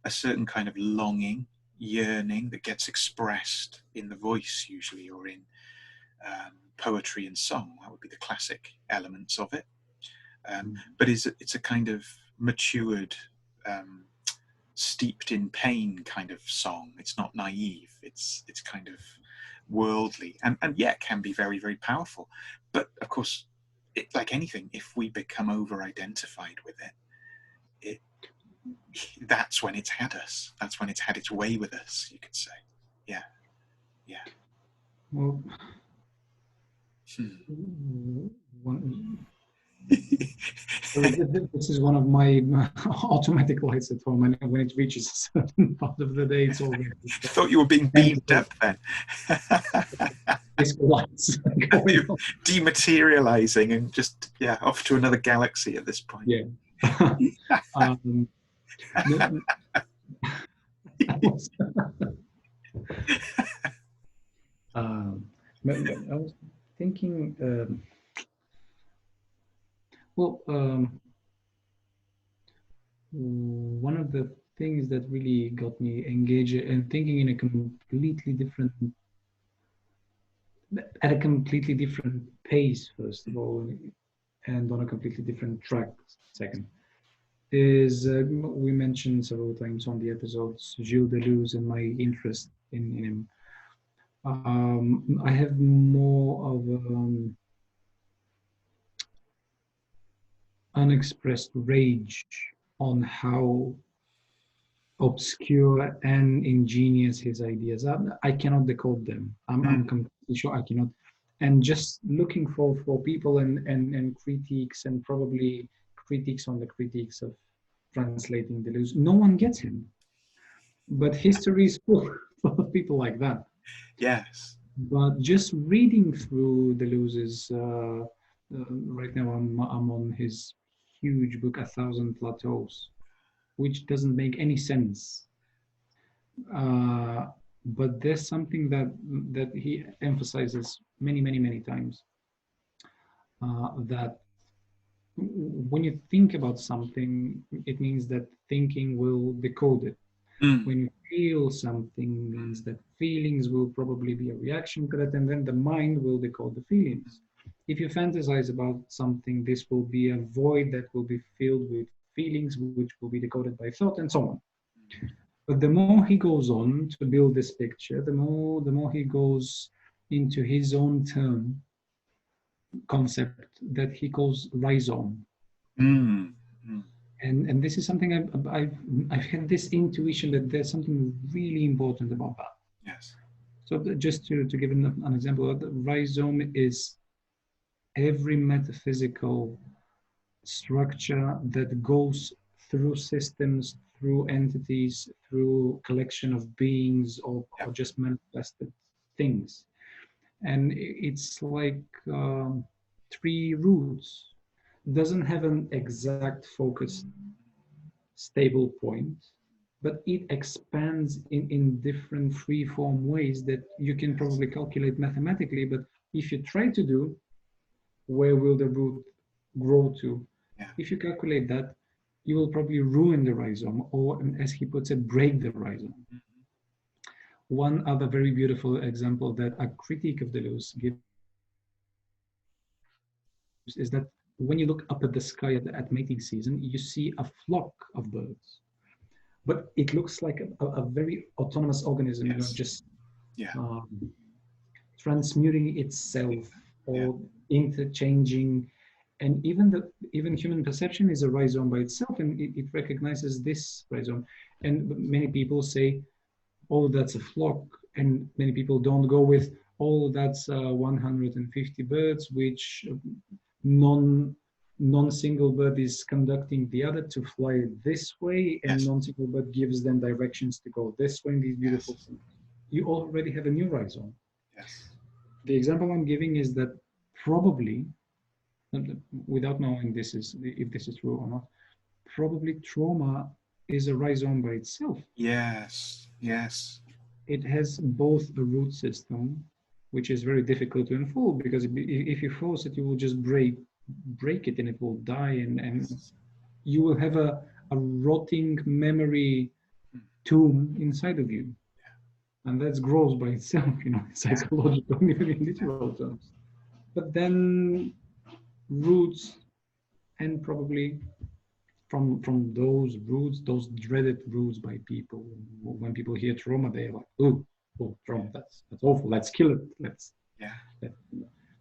a certain kind of longing, yearning that gets expressed in the voice usually, or in poetry and song. That would be the classic elements of it. But it's a kind of matured, steeped in pain kind of song. It's not naive. It's kind of worldly, and yet can be very, very powerful. But of course, like anything, if we become over-identified with it, that's when it's had us. That's when it's had its way with us, you could say. Yeah. Well, this is one of my automatic lights at home, and when it reaches a certain part of the day, it's already. I thought you were being beamed up then. Lights dematerializing and just off to another galaxy at this point. Yeah. I was thinking. One of the things that really got me engaged and thinking in a completely different, at a completely different pace, first of all, and on a completely different track, second, is we mentioned several times on the episodes Gilles Deleuze and my interest in him. I have more of unexpressed rage on how obscure and ingenious his ideas are. I cannot decode them. I'm completely sure I cannot. And just looking for people and critiques, and probably critiques on the critiques of translating Deleuze. No one gets him. But history is full of people like that. Yes. But just reading through Deleuze's, right now I'm on his huge book, 1,000 Plateaus, which doesn't make any sense. But there's something that he emphasizes many times, that when you think about something, it means that thinking will decode it. When you feel something, means that feelings will probably be a reaction to that, and then the mind will decode the feelings. If you fantasize about something, this will be a void that will be filled with feelings, which will be decoded by thought, and so on. But the more he goes on to build this picture, the more he goes into his own term concept that he calls rhizome. And this is something I've had this intuition that there's something really important about that. Yes. So just to give an example, the rhizome is every metaphysical structure that goes through systems, through entities, through collection of beings, or just manifested things. And it's like 3 roots. Doesn't have an exact focused stable point, but it expands in different free-form ways that you can probably calculate mathematically. But if you try to do, where will the root grow to? If you calculate that, you will probably ruin the rhizome, or, as he puts it, break the rhizome. One other very beautiful example that a critique of Deleuze gives is that when you look up at the sky at mating season, you see a flock of birds, but it looks like a very autonomous organism, just transmuting itself or interchanging And even human perception is a rhizome by itself, and it recognizes this rhizome. And many people say, oh, that's a flock. And many people don't go with, oh, that's 150 birds, which non-single bird is conducting the other to fly this way, and Yes. non-single bird gives them directions to go this way in these beautiful Yes. things. You already have a new rhizome. Yes. The example I'm giving is that probably, without knowing if this is true or not, probably trauma is a rhizome by itself. Yes. Yes. It has both a root system, which is very difficult to unfold, because if you force it, you will just break it and it will die, and you will have a rotting memory tomb inside of you. And that's gross by itself, psychological, even in literal terms. But then roots, and probably from those roots, those dreaded roots by people. When people hear trauma, they're like, "Oh, trauma! That's awful. Let's kill it. Let's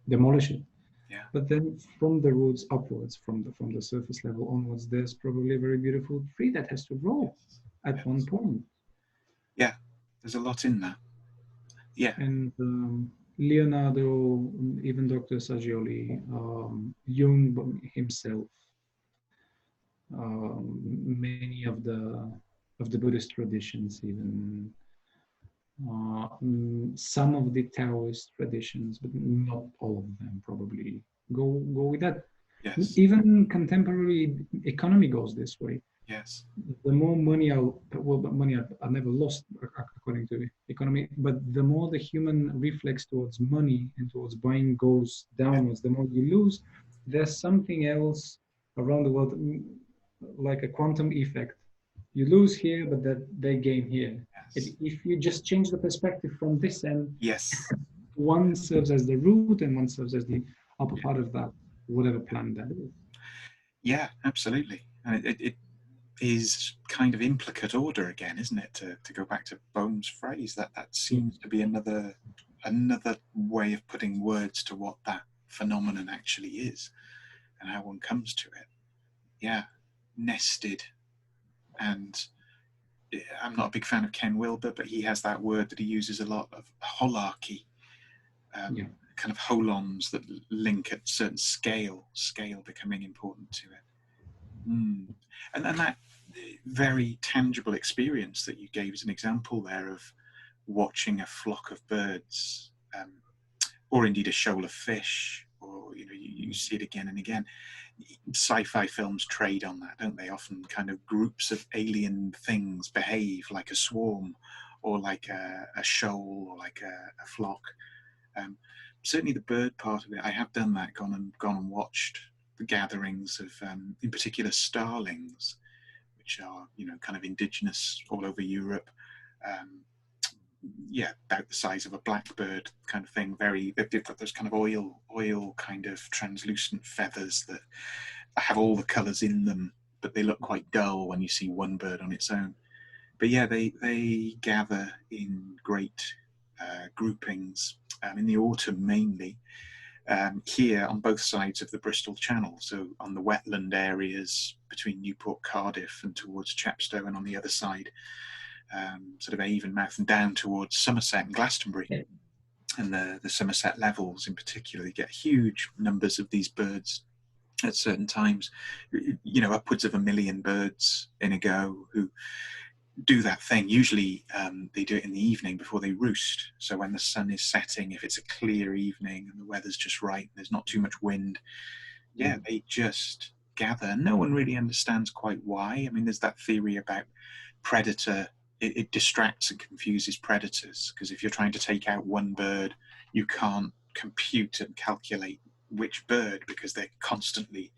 demolish it." Yeah. But then from the roots upwards, from the surface level onwards, there's probably a very beautiful tree that has to grow at one point. Yeah, there's a lot in that. Yeah. And Leonardo, even Dr. Saggioli, Jung himself, many of the Buddhist traditions, even some of the Taoist traditions, but not all of them probably go with that. Yes. Even contemporary economy goes this way. Yes. The more money money I never lost according to economy, but the more the human reflex towards money and towards buying goes downwards, the more you lose. There's something else around the world, like a quantum effect. You lose here, but that they gain here. Yes. If you just change the perspective from this end, Yes. one serves as the root and one serves as the upper part of that, whatever plan that is. Yeah, absolutely. And it is kind of implicate order again, isn't it? To go back to Bohm's phrase, that seems to be another way of putting words to what that phenomenon actually is and how one comes to it. Yeah, nested. And I'm not a big fan of Ken Wilber, but he has that word that he uses a lot, of holarchy. Kind of holons that link at certain scale becoming important to it. And that very tangible experience that you gave as an example there of watching a flock of birds, or indeed a shoal of fish, or you see it again and again. Sci-fi films trade on that, don't they? Often kind of groups of alien things behave like a swarm, or like a shoal, or like a flock. Certainly the bird part of it, I have done that, gone and watched the gatherings of, in particular, starlings, which are kind of indigenous all over Europe. About the size of a blackbird kind of thing. They've got those kind of oil kind of translucent feathers that have all the colours in them, but they look quite dull when you see one bird on its own. But yeah, they gather in great groupings in the autumn mainly. Here on both sides of the Bristol Channel, so on the wetland areas between Newport, Cardiff and towards Chepstow, and on the other side sort of Avonmouth and down towards Somerset and Glastonbury, and the Somerset levels in particular, they get huge numbers of these birds at certain times, upwards of 1 million birds in a go, who do that thing. Usually they do it in the evening before they roost. So when the sun is setting, if it's a clear evening and the weather's just right, there's not too much wind, they just gather. No one really understands quite why. I mean, there's that theory about predator. It distracts and confuses predators, because if you're trying to take out one bird, you can't compute and calculate which bird, because they're constantly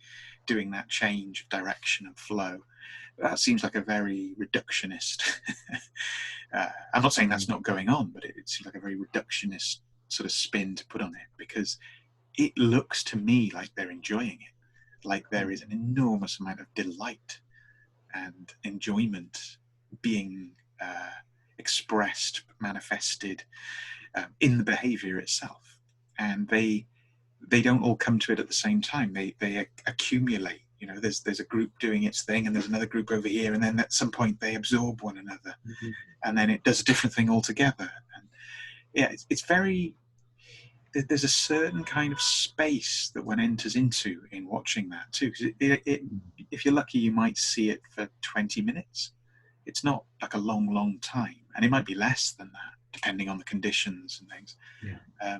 doing that change of direction and flow. That seems like a very reductionist. I'm not saying that's not going on, but it seems like a very reductionist sort of spin to put on it, because it looks to me like they're enjoying it, like there is an enormous amount of delight and enjoyment being manifested in the behavior itself. And they they don't all come to it at the same time. They accumulate. You know, there's a group doing its thing, and there's another group over here, and then at some point they absorb one another, and then it does a different thing altogether. And yeah, it's very. There's a certain kind of space that one enters into in watching that too. Because if you're lucky, you might see it for 20 minutes. It's not like a long time, and it might be less than that, depending on the conditions and things. Yeah.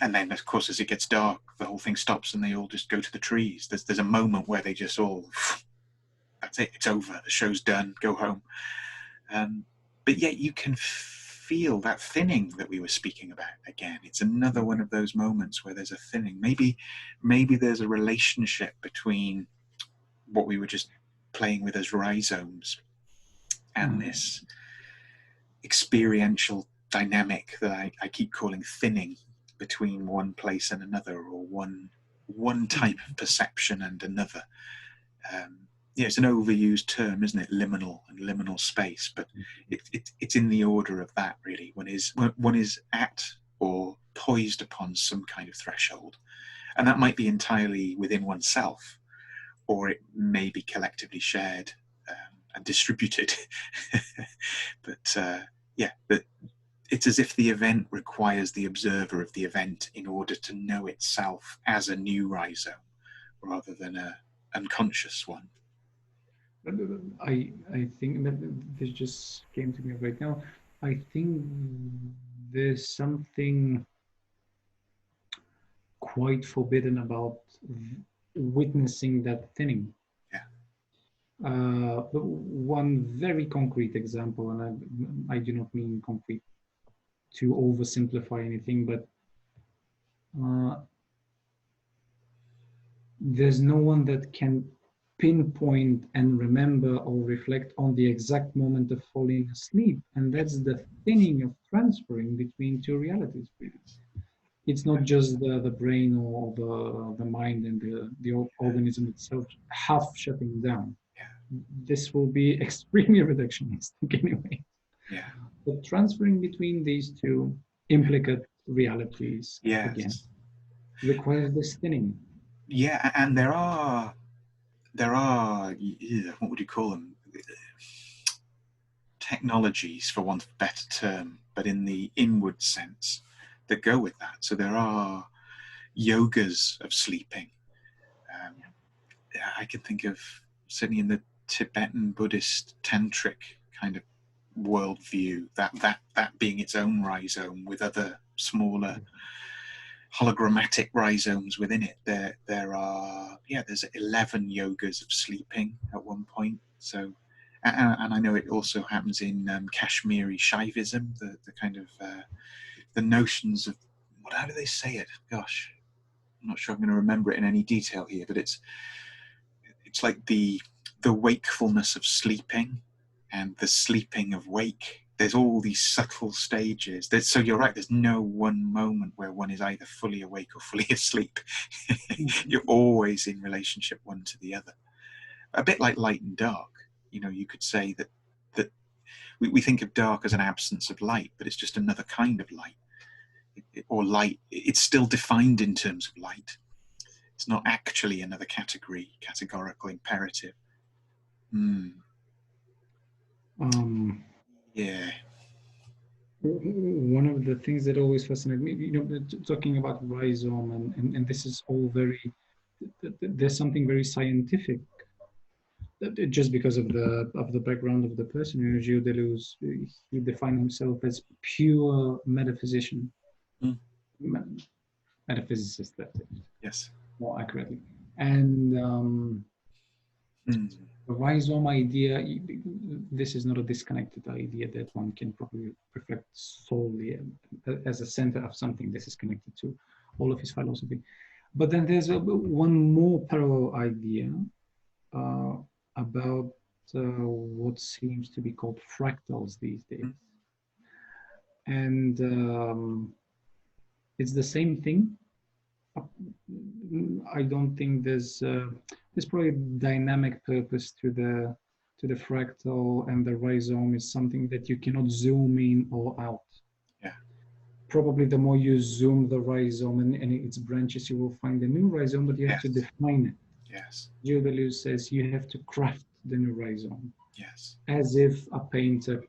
And then, of course, as it gets dark, the whole thing stops and they all just go to the trees. There's a moment where they just all, that's it, it's over, the show's done, go home. But yet you can feel that thinning that we were speaking about again. It's another one of those moments where there's a thinning. Maybe there's a relationship between what we were just playing with as rhizomes and this experiential dynamic that I keep calling thinning between one place and another, or one type of perception and another. Yeah, it's an overused term, isn't it? Liminal space, but it's in the order of that, really. One is at or poised upon some kind of threshold, and that might be entirely within oneself, or it may be collectively shared and distributed. But it's as if the event requires the observer of the event in order to know itself as a new rhizome, rather than an unconscious one. I think this just came to me right now. I think there's something quite forbidden about witnessing that thinning. One very concrete example, and I do not mean concrete to oversimplify anything, but there's no one that can pinpoint and remember or reflect on the exact moment of falling asleep, and that's the thinning of transferring between two realities. It's not just the brain or the mind and the organism itself half shutting down. This will be extremely reductionistic anyway. Yeah. But transferring between these two implicate realities again requires this thinning. Yeah, and there are what would you call them? Technologies, for want of a better term, but in the inward sense, that go with that. So there are yogas of sleeping. I can think of, certainly in the Tibetan Buddhist tantric kind of worldview, that being its own rhizome with other smaller hologrammatic rhizomes within it. There's 11 yogas of sleeping at one point. So, and I know it also happens in Kashmiri Shaivism, the kind of the notions of how do they say it? Gosh, I'm not sure I'm going to remember it in any detail here, but it's like the wakefulness of sleeping and the sleeping of wake. There's all these subtle stages. So you're right, there's no one moment where one is either fully awake or fully asleep. You're always in relationship one to the other. A bit like light and dark. You know, you could say that we think of dark as an absence of light, but it's just another kind of light. Or light, it's still defined in terms of light. It's not actually another categorical imperative. Yeah. One of the things that always fascinates me, you know, talking about rhizome, and this is all very, there's something very scientific, just because of the background of the person. You know, Deleuze, he defined himself as pure metaphysician. Metaphysicist, that's it. Yes. More accurately. And the rhizome idea, this is not a disconnected idea that one can probably reflect solely as a center of something. This is connected to all of his philosophy. But then there's one more parallel idea about what seems to be called fractals these days. And it's the same thing. I don't think there's probably dynamic purpose to the fractal, and the rhizome is something that you cannot zoom in or out. Yeah. probably the more you zoom the rhizome and its branches, you will find a new rhizome, but you have to define it. Yes. Deleuze says you have to craft the new rhizome. Yes. As if a painter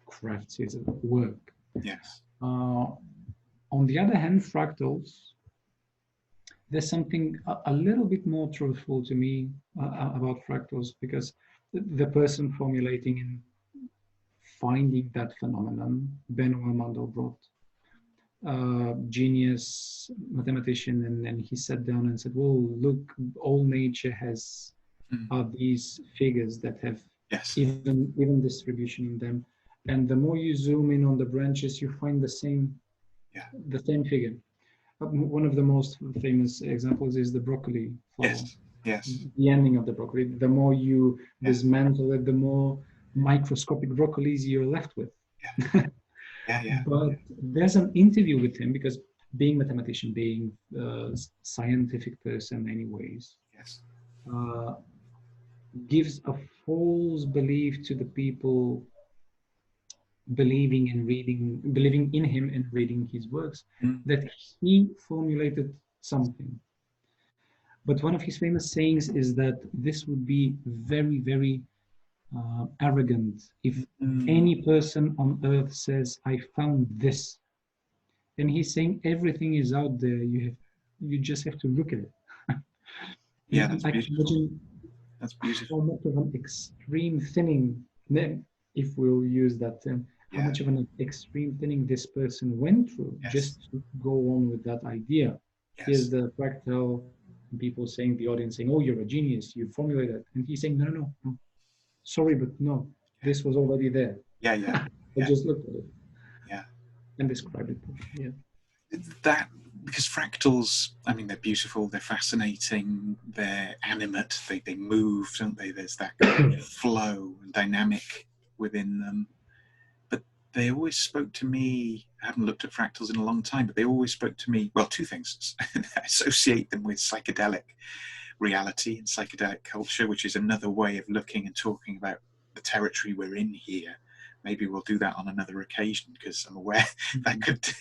crafts his work. Yes. On the other hand, fractals, there's something a little bit more truthful to me about fractals, because the person formulating and finding that phenomenon, Benoit Mandelbrot, genius mathematician, and then he sat down and said, well, look, all nature has these figures that have even distribution in them, and the more you zoom in on the branches, you find the same figure. One of the most famous examples is the broccoli flower. Yes. The ending of the broccoli. The more you dismantle it, the more microscopic broccolis you're left with. But there's an interview with him, because being mathematician, being a scientific person anyways, gives a false belief to the people believing in him and reading his works, that he formulated something. But one of his famous sayings is that this would be very, very arrogant if any person on earth says, I found this. And he's saying everything is out there. You just have to look at it. That's beautiful. That's beautiful. How much of an extreme thinning, if we'll use that term, how much of an extreme thinning this person went through just to go on with that idea. Here's the fractal people saying, the audience saying, oh, you're a genius, you formulated it. And he's saying, no. Sorry, but no, this was already there. I just looked at it. And described it. That, because fractals, I mean, they're beautiful, they're fascinating, they're animate, they move, don't they? There's that kind of flow and dynamic within them. But they always spoke to me, I haven't looked at fractals in a long time, but they always spoke to me, well, two things. I associate them with psychedelic reality and psychedelic culture, which is another way of looking and talking about the territory we're in here. Maybe we'll do that on another occasion, because I'm aware that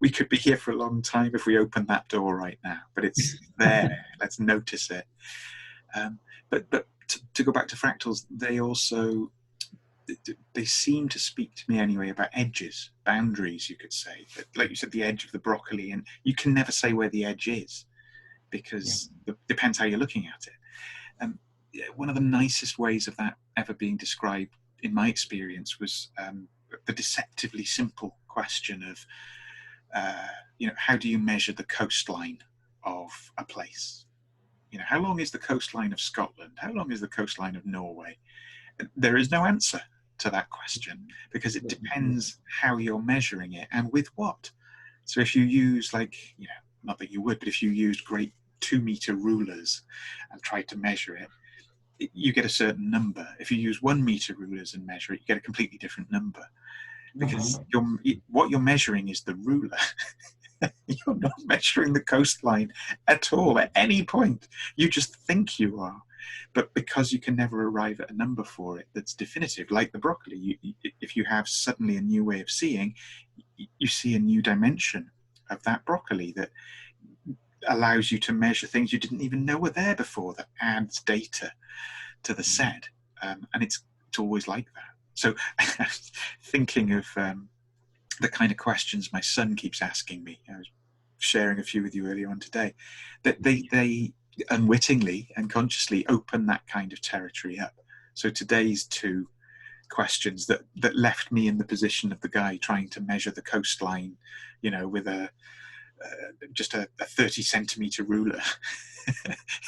we could be here for a long time if we open that door right now. But it's there. Let's notice it. But to go back to fractals, they seem to speak to me anyway about edges, boundaries, you could say. But like you said, the edge of the broccoli, and you can never say where the edge is, because it depends how you're looking at it. One of the nicest ways of that ever being described, in my experience, was the deceptively simple question of, how do you measure the coastline of a place? How long is the coastline of Scotland? How long is the coastline of Norway? There is no answer to that question, because it depends how you're measuring it and with what. So if you use, not that you would, but if you used great 2-meter rulers and tried to measure it, you get a certain number. If you use 1-meter rulers and measure it, you get a completely different number, because what you're measuring is the ruler. You're not measuring the coastline at all at any point. You just think you are, but because you can never arrive at a number for it that's definitive, like the broccoli, if you have suddenly a new way of seeing, you see a new dimension of that broccoli that allows you to measure things you didn't even know were there before, that adds data to the set. And it's always like that. So thinking of the kind of questions my son keeps asking me, I was sharing a few with you earlier on today, that they unwittingly and consciously open that kind of territory up. So today's two questions that left me in the position of the guy trying to measure the coastline, with just a 30-centimeter ruler.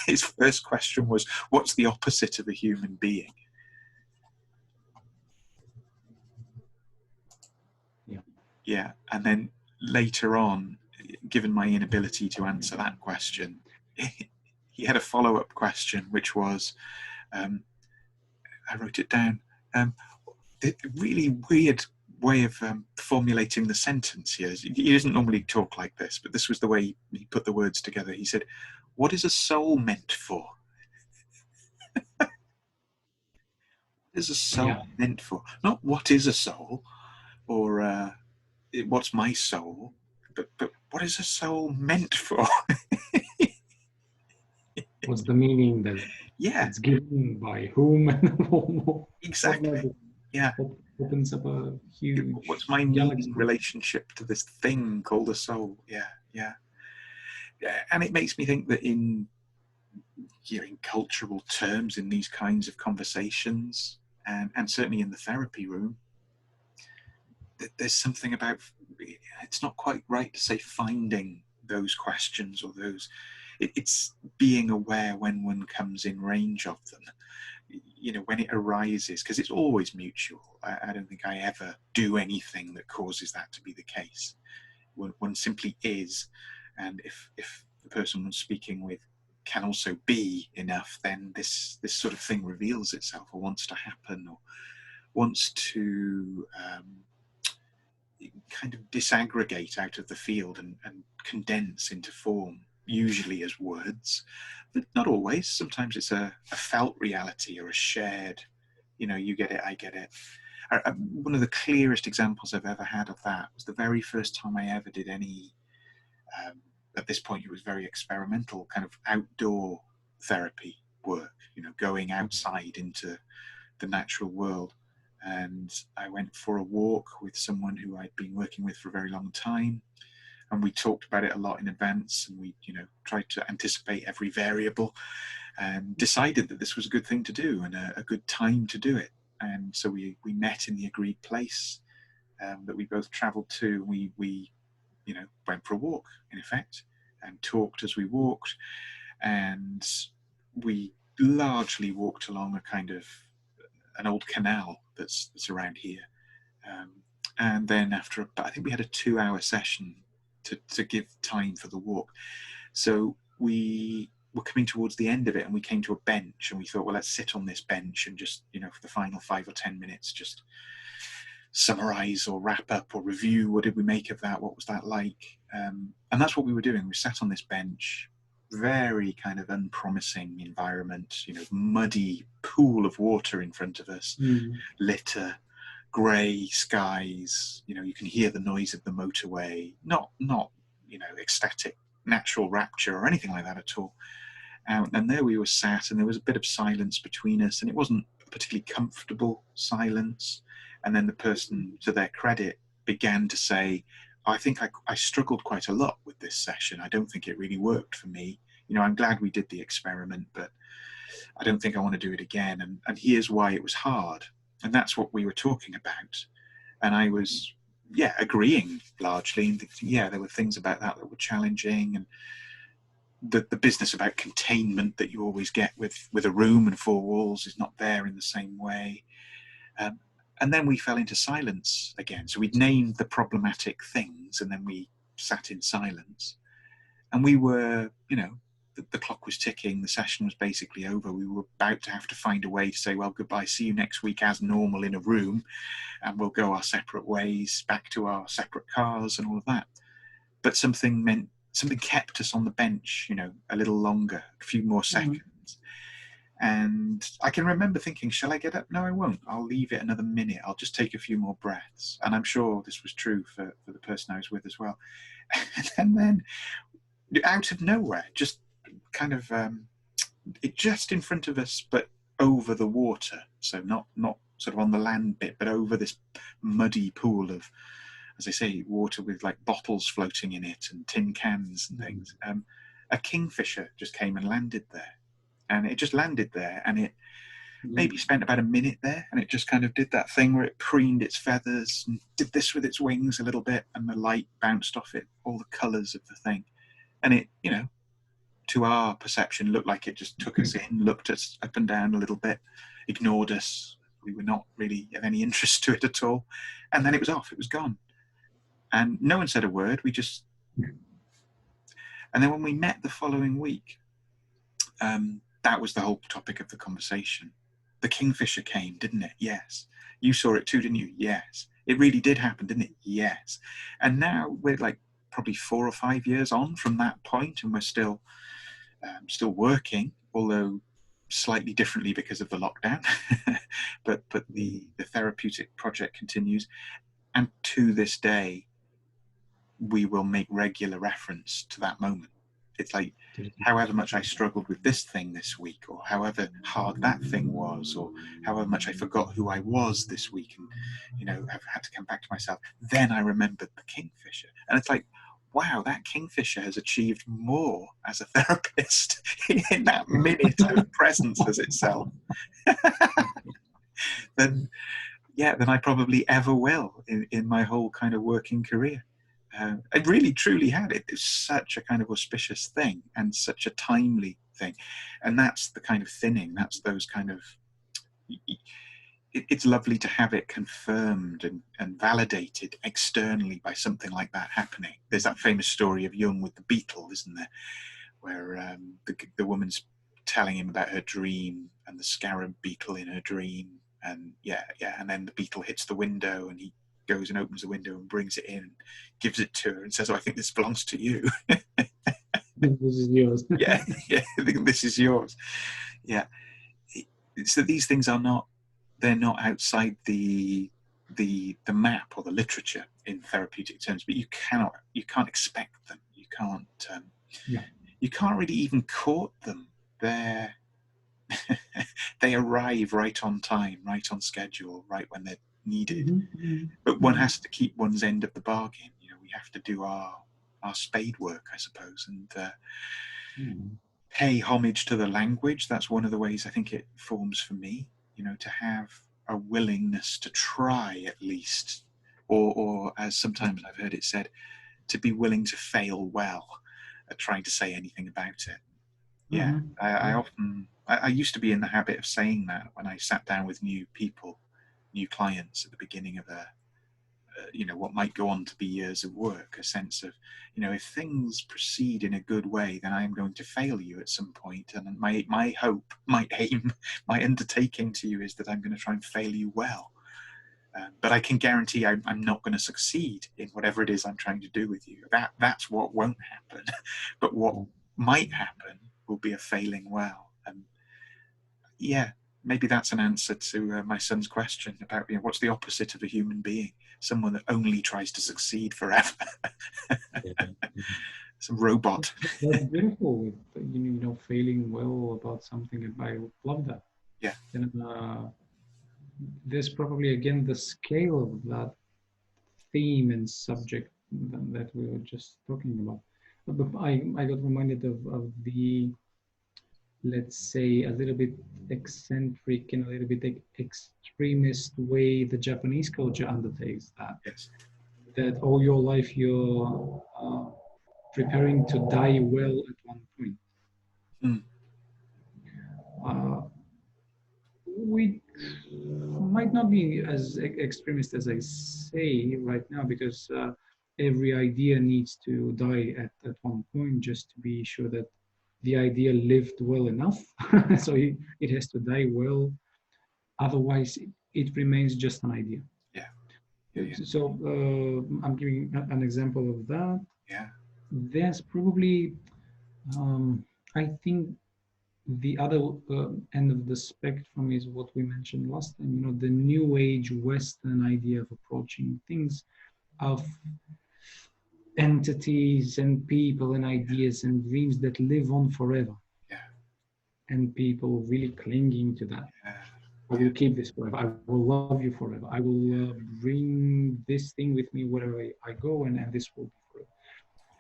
His first question was, what's the opposite of a human being? Yeah. And then later on, given my inability to answer that question, he had a follow-up question, which was, I wrote it down, the really weird way of formulating the sentence here. He doesn't normally talk like this, but this was the way he put the words together. He said, what is a soul meant for? What is a soul meant for? Not what is a soul, or what's my soul, but what is a soul meant for? What's the meaning that it's given by whom? Exactly. Yeah. Opens up a huge. What's my meaning relationship to this thing called a soul? Yeah. And it makes me think that in cultural terms, in these kinds of conversations, and certainly in the therapy room, there's something about, it's not quite right to say finding those questions or those, it's being aware when one comes in range of them, when it arises, because it's always mutual. I don't think I ever do anything that causes that to be the case. One simply is, and if the person one's speaking with can also be enough, then this sort of thing reveals itself, or wants to happen, or wants to kind of disaggregate out of the field and condense into form, usually as words, but not always. Sometimes it's a felt reality or a shared, you get it, I get it. One of the clearest examples I've ever had of that was the very first time I ever did any, at this point it was very experimental, kind of outdoor therapy work, going outside into the natural world. And I went for a walk with someone who I'd been working with for a very long time, and we talked about it a lot in advance, and we tried to anticipate every variable, and decided that this was a good thing to do and a good time to do it. And so we met in the agreed place that we both traveled to. We went for a walk, in effect, and talked as we walked, and we largely walked along a kind of an old canal that's around here. And then after, I think we had a 2-hour session to give time for the walk. So we were coming towards the end of it, and we came to a bench, and we thought, well, let's sit on this bench and just, for the final 5 or 10 minutes, just summarize or wrap up or review. What did we make of that? What was that like? And that's what we were doing. We sat on this bench, very kind of unpromising environment, muddy pool of water in front of us, litter, grey skies, you can hear the noise of the motorway, not ecstatic natural rapture or anything like that at all. And there we were sat, and there was a bit of silence between us, and it wasn't a particularly comfortable silence. And then the person, to their credit, began to say, I think I struggled quite a lot with this session. I don't think it really worked for me. I'm glad we did the experiment, but I don't think I want to do it again. And here's why it was hard. And that's what we were talking about. And I was, agreeing largely, and thinking, there were things about that were challenging. And the business about containment that you always get with a room and 4 walls is not there in the same way. And then we fell into silence again. So we'd named the problematic things, and then we sat in silence. And we were, the clock was ticking. The session was basically over. We were about to have to find a way to say, well, goodbye, see you next week as normal in a room, and we'll go our separate ways, back to our separate cars and all of that. But something kept us on the bench, a little longer, a few more seconds. And I can remember thinking, shall I get up? No, I won't. I'll leave it another minute. I'll just take a few more breaths. And I'm sure this was true for the person I was with as well. And then out of nowhere, just kind of, it just in front of us, but over the water. So not sort of on the land bit, but over this muddy pool of, as I say, water with like bottles floating in it and tin cans and things. A kingfisher just came and landed there. And it just landed there, and it maybe spent about a minute there, and it just kind of did that thing where it preened its feathers and did this with its wings a little bit, and the light bounced off it, all the colours of the thing. And it, to our perception, looked like it just took us in, looked us up and down a little bit, ignored us. We were not really of any interest to it at all. And then it was off, it was gone. And no one said a word, we just... And then when we met the following week, that was the whole topic of the conversation. The kingfisher came, didn't it? Yes. You saw it too, didn't you? Yes. It really did happen, didn't it? Yes. And now we're like probably 4 or 5 years on from that point, and we're still working, although slightly differently because of the lockdown. but the therapeutic project continues. And to this day, we will make regular reference to that moment. It's like, however much I struggled with this thing this week, or however hard that thing was, or however much I forgot who I was this week, and, you know, I've had to come back to myself, then I remembered the kingfisher. And it's like, wow, that kingfisher has achieved more as a therapist in that minute of presence as itself than I probably ever will in my whole kind of working career. I really truly had it. It's such a kind of auspicious thing and such a timely thing. And that's the kind of thinning, that's those kind of, it's lovely to have it confirmed and validated externally by something like that happening. There's that famous story of Jung with the beetle, isn't there? Where the woman's telling him about her dream and the scarab beetle in her dream. And and then the beetle hits the window and he goes and opens the window and brings it in and gives it to her and says, "Oh, I think this belongs to you." This is yours. yeah, I think this is yours. Yeah. So these things are not, they're not outside the map or the literature in therapeutic terms, but you can't expect them. You can't you can't really even court them. They arrive right on time, right on schedule, right when they're needed. But one has to keep one's end of the bargain. You know, we have to do our spade work, I suppose, and pay homage to the language. That's one of the ways I think it forms for me. You know, to have a willingness to try at least, or as sometimes I've heard it said, to be willing to fail well at trying to say anything about it. Yeah, I used to be in the habit of saying that when I sat down with new people, new clients at the beginning of what might go on to be years of work, a sense of, if things proceed in a good way, then I am going to fail you at some point. And my hope, my aim, my undertaking to you is that I'm going to try and fail you well. But I can guarantee I'm not going to succeed in whatever it is I'm trying to do with you. That's what won't happen. But what might happen will be a failing well. And maybe that's an answer to my son's question about what's the opposite of a human being? Someone that only tries to succeed forever. Some robot. That's beautiful. Failing well about something. I love that. Yeah. And there's probably again the scale of that theme and subject that we were just talking about. But I got reminded of the, let's say, a little bit eccentric and a little bit extremist way the Japanese culture undertakes that. Yes. That all your life you're preparing to die well at one point. We might not be as extremist as I say right now, because every idea needs to die at one point just to be sure that the idea lived well enough. So it has to die well. Otherwise, it remains just an idea. Yeah. So I'm giving an example of that. Yeah. There's probably, I think, the other end of the spectrum is what we mentioned last time, the new age Western idea of approaching things, of entities and people and ideas and dreams that live on forever. Yeah. And people really clinging to that. Yeah. I will keep this forever. I will love you forever. I will bring this thing with me wherever I go, and this will be forever.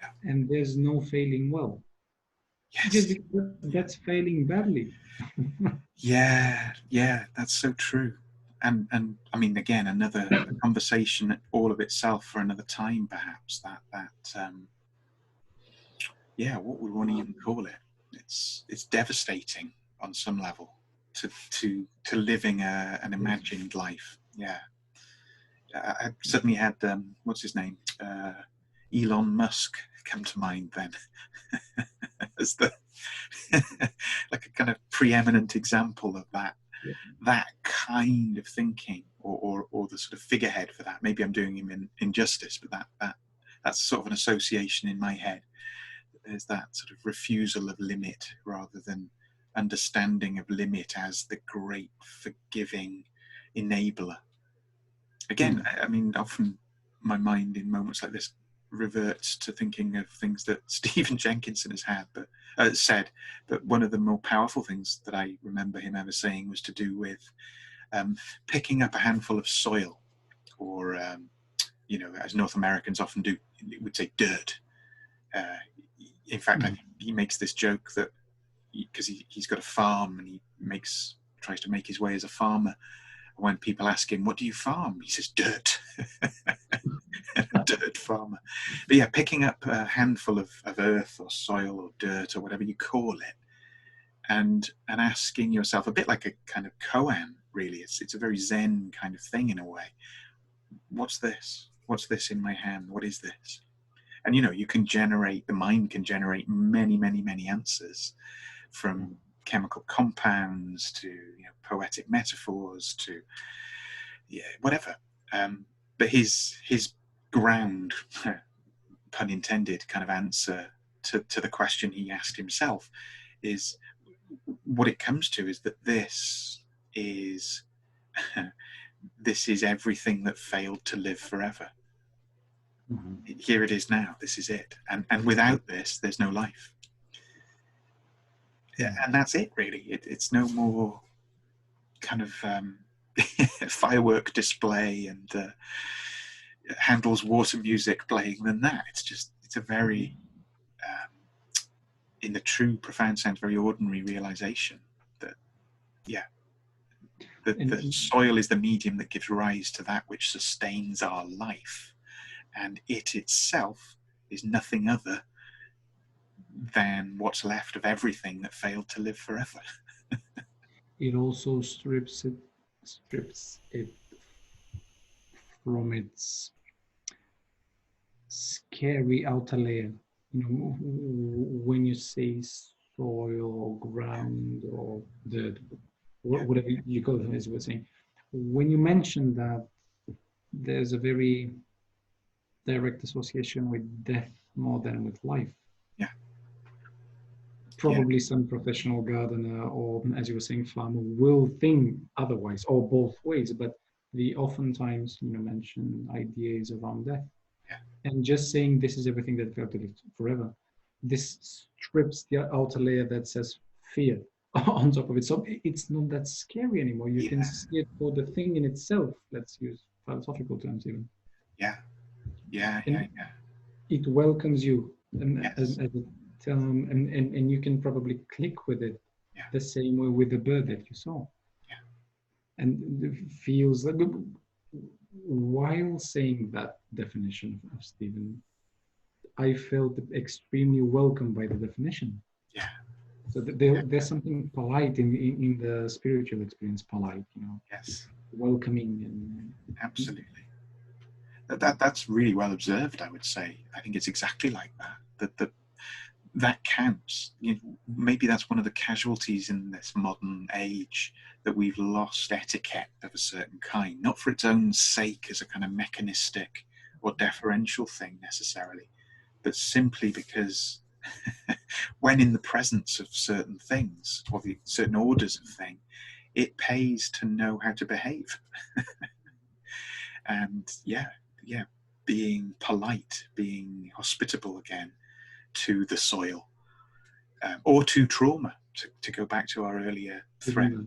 Yeah. And there's no failing well. Yes. That's failing badly. Yeah, that's so true. And I mean, again, another conversation all of itself for another time, perhaps. What would one even call it? It's devastating on some level to living an imagined life. Yeah, I suddenly had what's his name, Elon Musk, come to mind then as the like a kind of preeminent example of that kind of thinking, or the sort of figurehead for that. Maybe I'm doing him injustice, but that's sort of an association in my head. There's that sort of refusal of limit rather than understanding of limit as the great forgiving enabler. Again, I mean, often my mind in moments like this reverts to thinking of things that Stephen Jenkinson has said. But one of the more powerful things that I remember him ever saying was to do with picking up a handful of soil, or as North Americans often do, would say dirt. In fact, I think he makes this joke that because he's got a farm and he tries to make his way as a farmer. When people ask him, what do you farm? He says, dirt. Dirt farmer. But yeah, picking up a handful of earth or soil or dirt or whatever you call it, and asking yourself, a bit like a kind of koan, really. It's a very Zen kind of thing in a way. What's this? What's this in my hand? What is this? And the mind can generate many, many, many answers, from chemical compounds to poetic metaphors to whatever. But his ground, pun intended, kind of answer to the question he asked himself is, what it comes to is that this is everything that failed to live forever. Here it is now. This is it. And without this, there's no life. Yeah, and that's it, really. It's no more kind of firework display and Handel's water music playing than that. It's a very, in the true, profound sense, very ordinary realization that, the soil is the medium that gives rise to that which sustains our life. And it itself is nothing other than what's left of everything that failed to live forever. It also strips it from its scary outer layer. When you say soil or ground or dirt, whatever you call it, as we're saying, when you mention that, there's a very direct association with death more than with life. Yeah. Probably some professional gardener or, as you were saying, farmer will think otherwise, or both ways, but they oftentimes mention ideas around death. And just saying this is everything that failed to live forever, this strips the outer layer that says fear on top of it. So it's not that scary anymore. You can see it for the thing in itself. Let's use philosophical terms even. Yeah. It welcomes you as a term, and you can probably click with it the same way with the bird that you saw. And it feels like, while saying that definition of Stephen, I felt extremely welcomed by the definition. So there's something polite in the spiritual experience, polite, welcoming and absolutely. That's really well observed, I would say. I think it's exactly like that. That counts. Maybe that's one of the casualties in this modern age, that we've lost etiquette of a certain kind, not for its own sake as a kind of mechanistic or deferential thing necessarily, but simply because when in the presence of certain things, or the certain orders of thing, it pays to know how to behave. And being polite, being hospitable again to the soil, or to trauma, to go back to our earlier thread,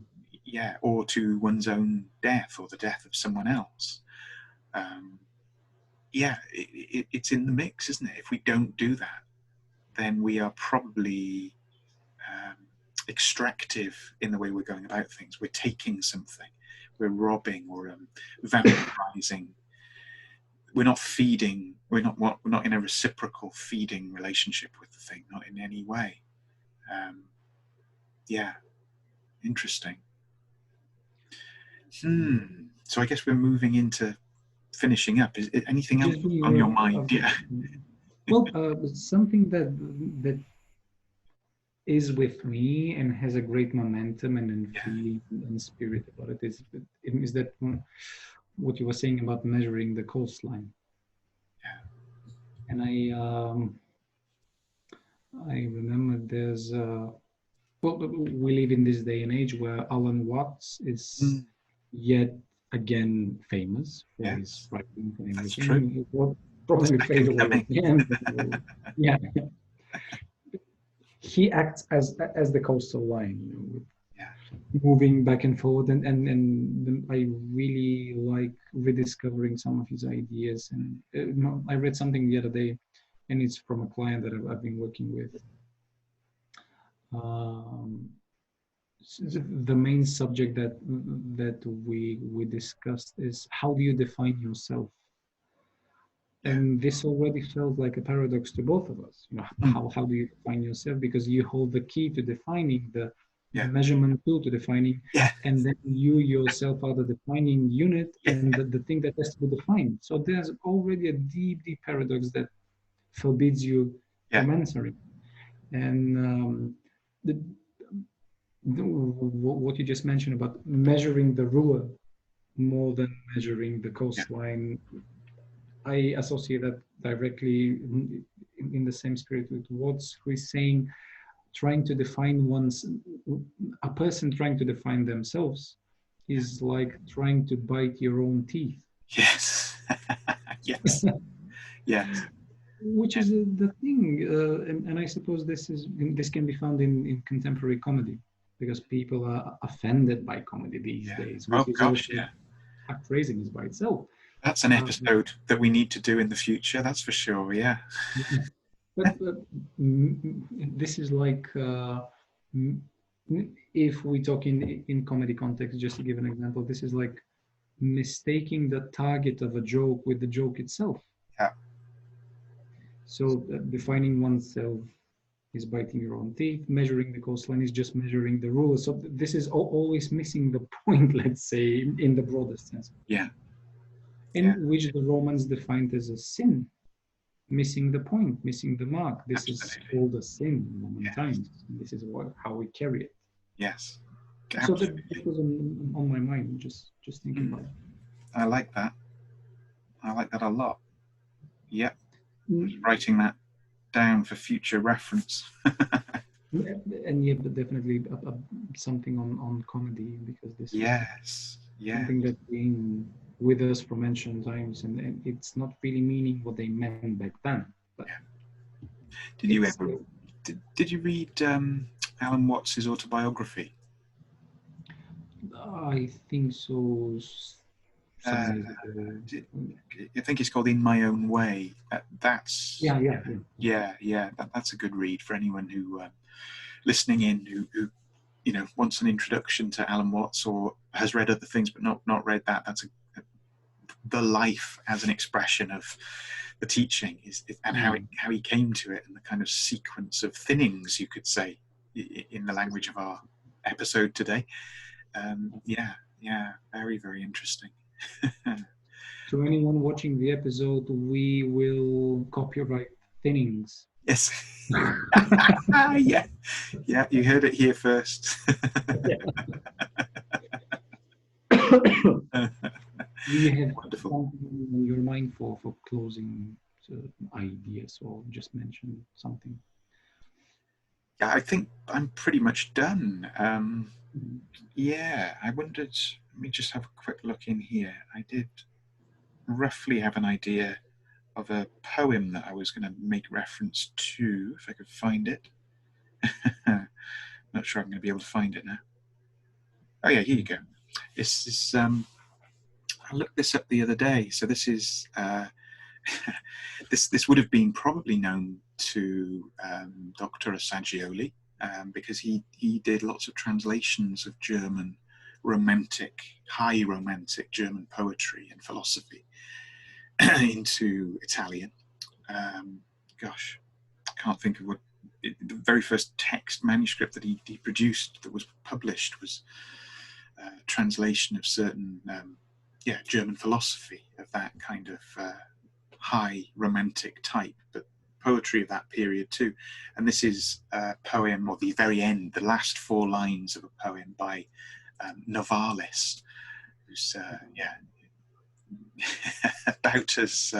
or to one's own death or the death of someone else. It's in the mix, isn't it? If we don't do that, then we are probably extractive in the way we're going about things. We're taking something, we're robbing or vampirizing. We're not feeding. We're not in a reciprocal feeding relationship with the thing. Not in any way. Interesting. So I guess we're moving into finishing up. Is anything else on your mind? Well, something that is with me and has a great momentum and feeling and spirit about it is that what you were saying about measuring the coastline. And I remember there's we live in this day and age where Alan Watts is yet again famous for his writing for English. He wrote probably fade away at the end. Yeah, he acts as the coastal line, with moving back and forth, and I really like rediscovering some of his ideas. And I read something the other day, and it's from a client that I've been working with. The main subject that we discussed is, how do you define yourself? And this already felt like a paradox to both of us. How do you define yourself? Because you hold the key to defining, the measurement tool to defining, and then you yourself are the defining unit, and the thing that has to be defined. So there's already a deep paradox that forbids you from answering. And what you just mentioned about measuring the ruler more than measuring the coastline, I associate that directly in the same spirit with Watts, who is saying, trying to define a person trying to define themselves is like trying to bite your own teeth. Yes. Yes. Yes. Which is the thing, and I suppose this can be found in contemporary comedy, because people are offended by comedy these days. Oh gosh, Craziness by itself. That's an episode that we need to do in the future, that's for sure. Yeah. But this is like, if we talk in comedy context, just to give an example, this is like mistaking the target of a joke with the joke itself. Yeah. So defining oneself is biting your own teeth. Measuring the coastline is just measuring the rules. So this is always missing the point, let's say, in the broadest sense. Yeah. Which the Romans defined as a sin. Missing the point, missing the mark. This is called a sin in Roman times. This is how we carry it. Yes. Absolutely. So that was on my mind, just thinking about it. I like that. I like that a lot. Yep. Writing that down for future reference. And but definitely something on comedy, because this is something that's been with us from ancient times, and it's not really meaning what they meant back then. But did you ever did you read Alan Watts' autobiography? I think so. I think it's called In My Own Way. That's that's a good read for anyone who listening in who wants an introduction to Alan Watts, or has read other things but not read that. That's the life as an expression of the teaching and how he came to it, and the kind of sequence of thinnings, you could say, in the language of our episode today. Very, very interesting. To anyone watching the episode, we will copyright thinnings. Yes. Yeah, you heard it here first. Do you have something in your mind for closing ideas, or just mention something? Yeah, I think I'm pretty much done. I wondered, let me just have a quick look in here. I did roughly have an idea of a poem that I was going to make reference to, if I could find it. Not sure I'm going to be able to find it now. Oh yeah, here you go. This is I looked this up the other day. So this is this would have been probably known to Dr. Assagioli, because he did lots of translations of German high romantic German poetry and philosophy into Italian. Gosh, I can't think of what the very first text manuscript that he produced that was published was a translation of certain German philosophy of that kind of high romantic type, but poetry of that period too. And this is a poem, or the very end, the last 4 lines of a poem by Novalis, who's about as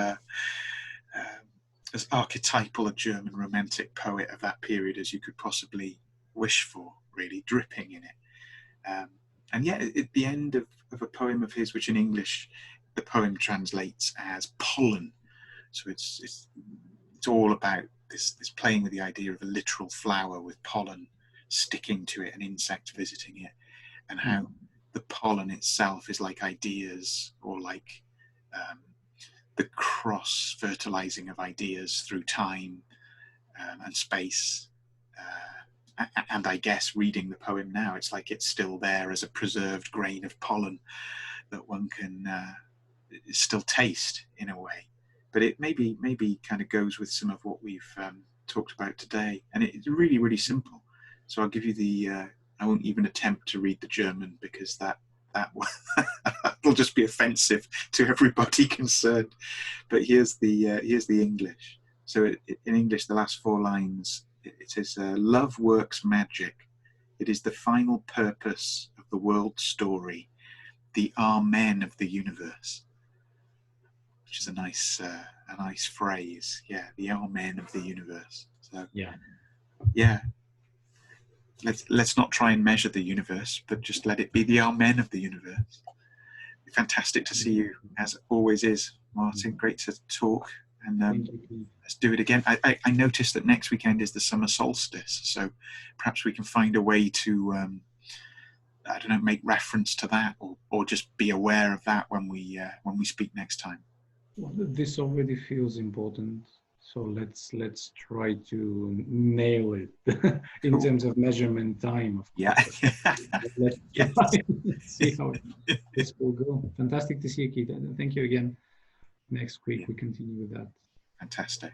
archetypal a German romantic poet of that period as you could possibly wish for, really dripping in it. And yet at the end of a poem of his, which in English the poem translates as pollen, So it's all about this playing with the idea of a literal flower with pollen sticking to it and insects visiting it, and how the pollen itself is like ideas, or like the cross fertilizing of ideas through time and space. And I guess reading the poem now, it's like it's still there as a preserved grain of pollen that one can still taste in a way. But it maybe kind of goes with some of what we've talked about today. And it's really, really simple. So I'll give you the, I won't even attempt to read the German, because that will just be offensive to everybody concerned. But here's the English. So in English, the last 4 lines, it says, love works magic. It is the final purpose of the world story, the amen of the universe. Which is a nice phrase. Yeah, the amen of the universe. So yeah. Let's not try and measure the universe, but just let it be the amen of the universe. Fantastic to see you, as it always is, Martin. Great to talk, and let's do it again. I noticed that next weekend is the summer solstice, so perhaps we can find a way to I don't know, make reference to that, or just be aware of that when we speak next time. Well, this already feels important, so let's try to nail it in terms of measurement time, of course. Yeah. Let's see how this will go. Fantastic to see you, Keith. Thank you again. Next week we continue with that. Fantastic.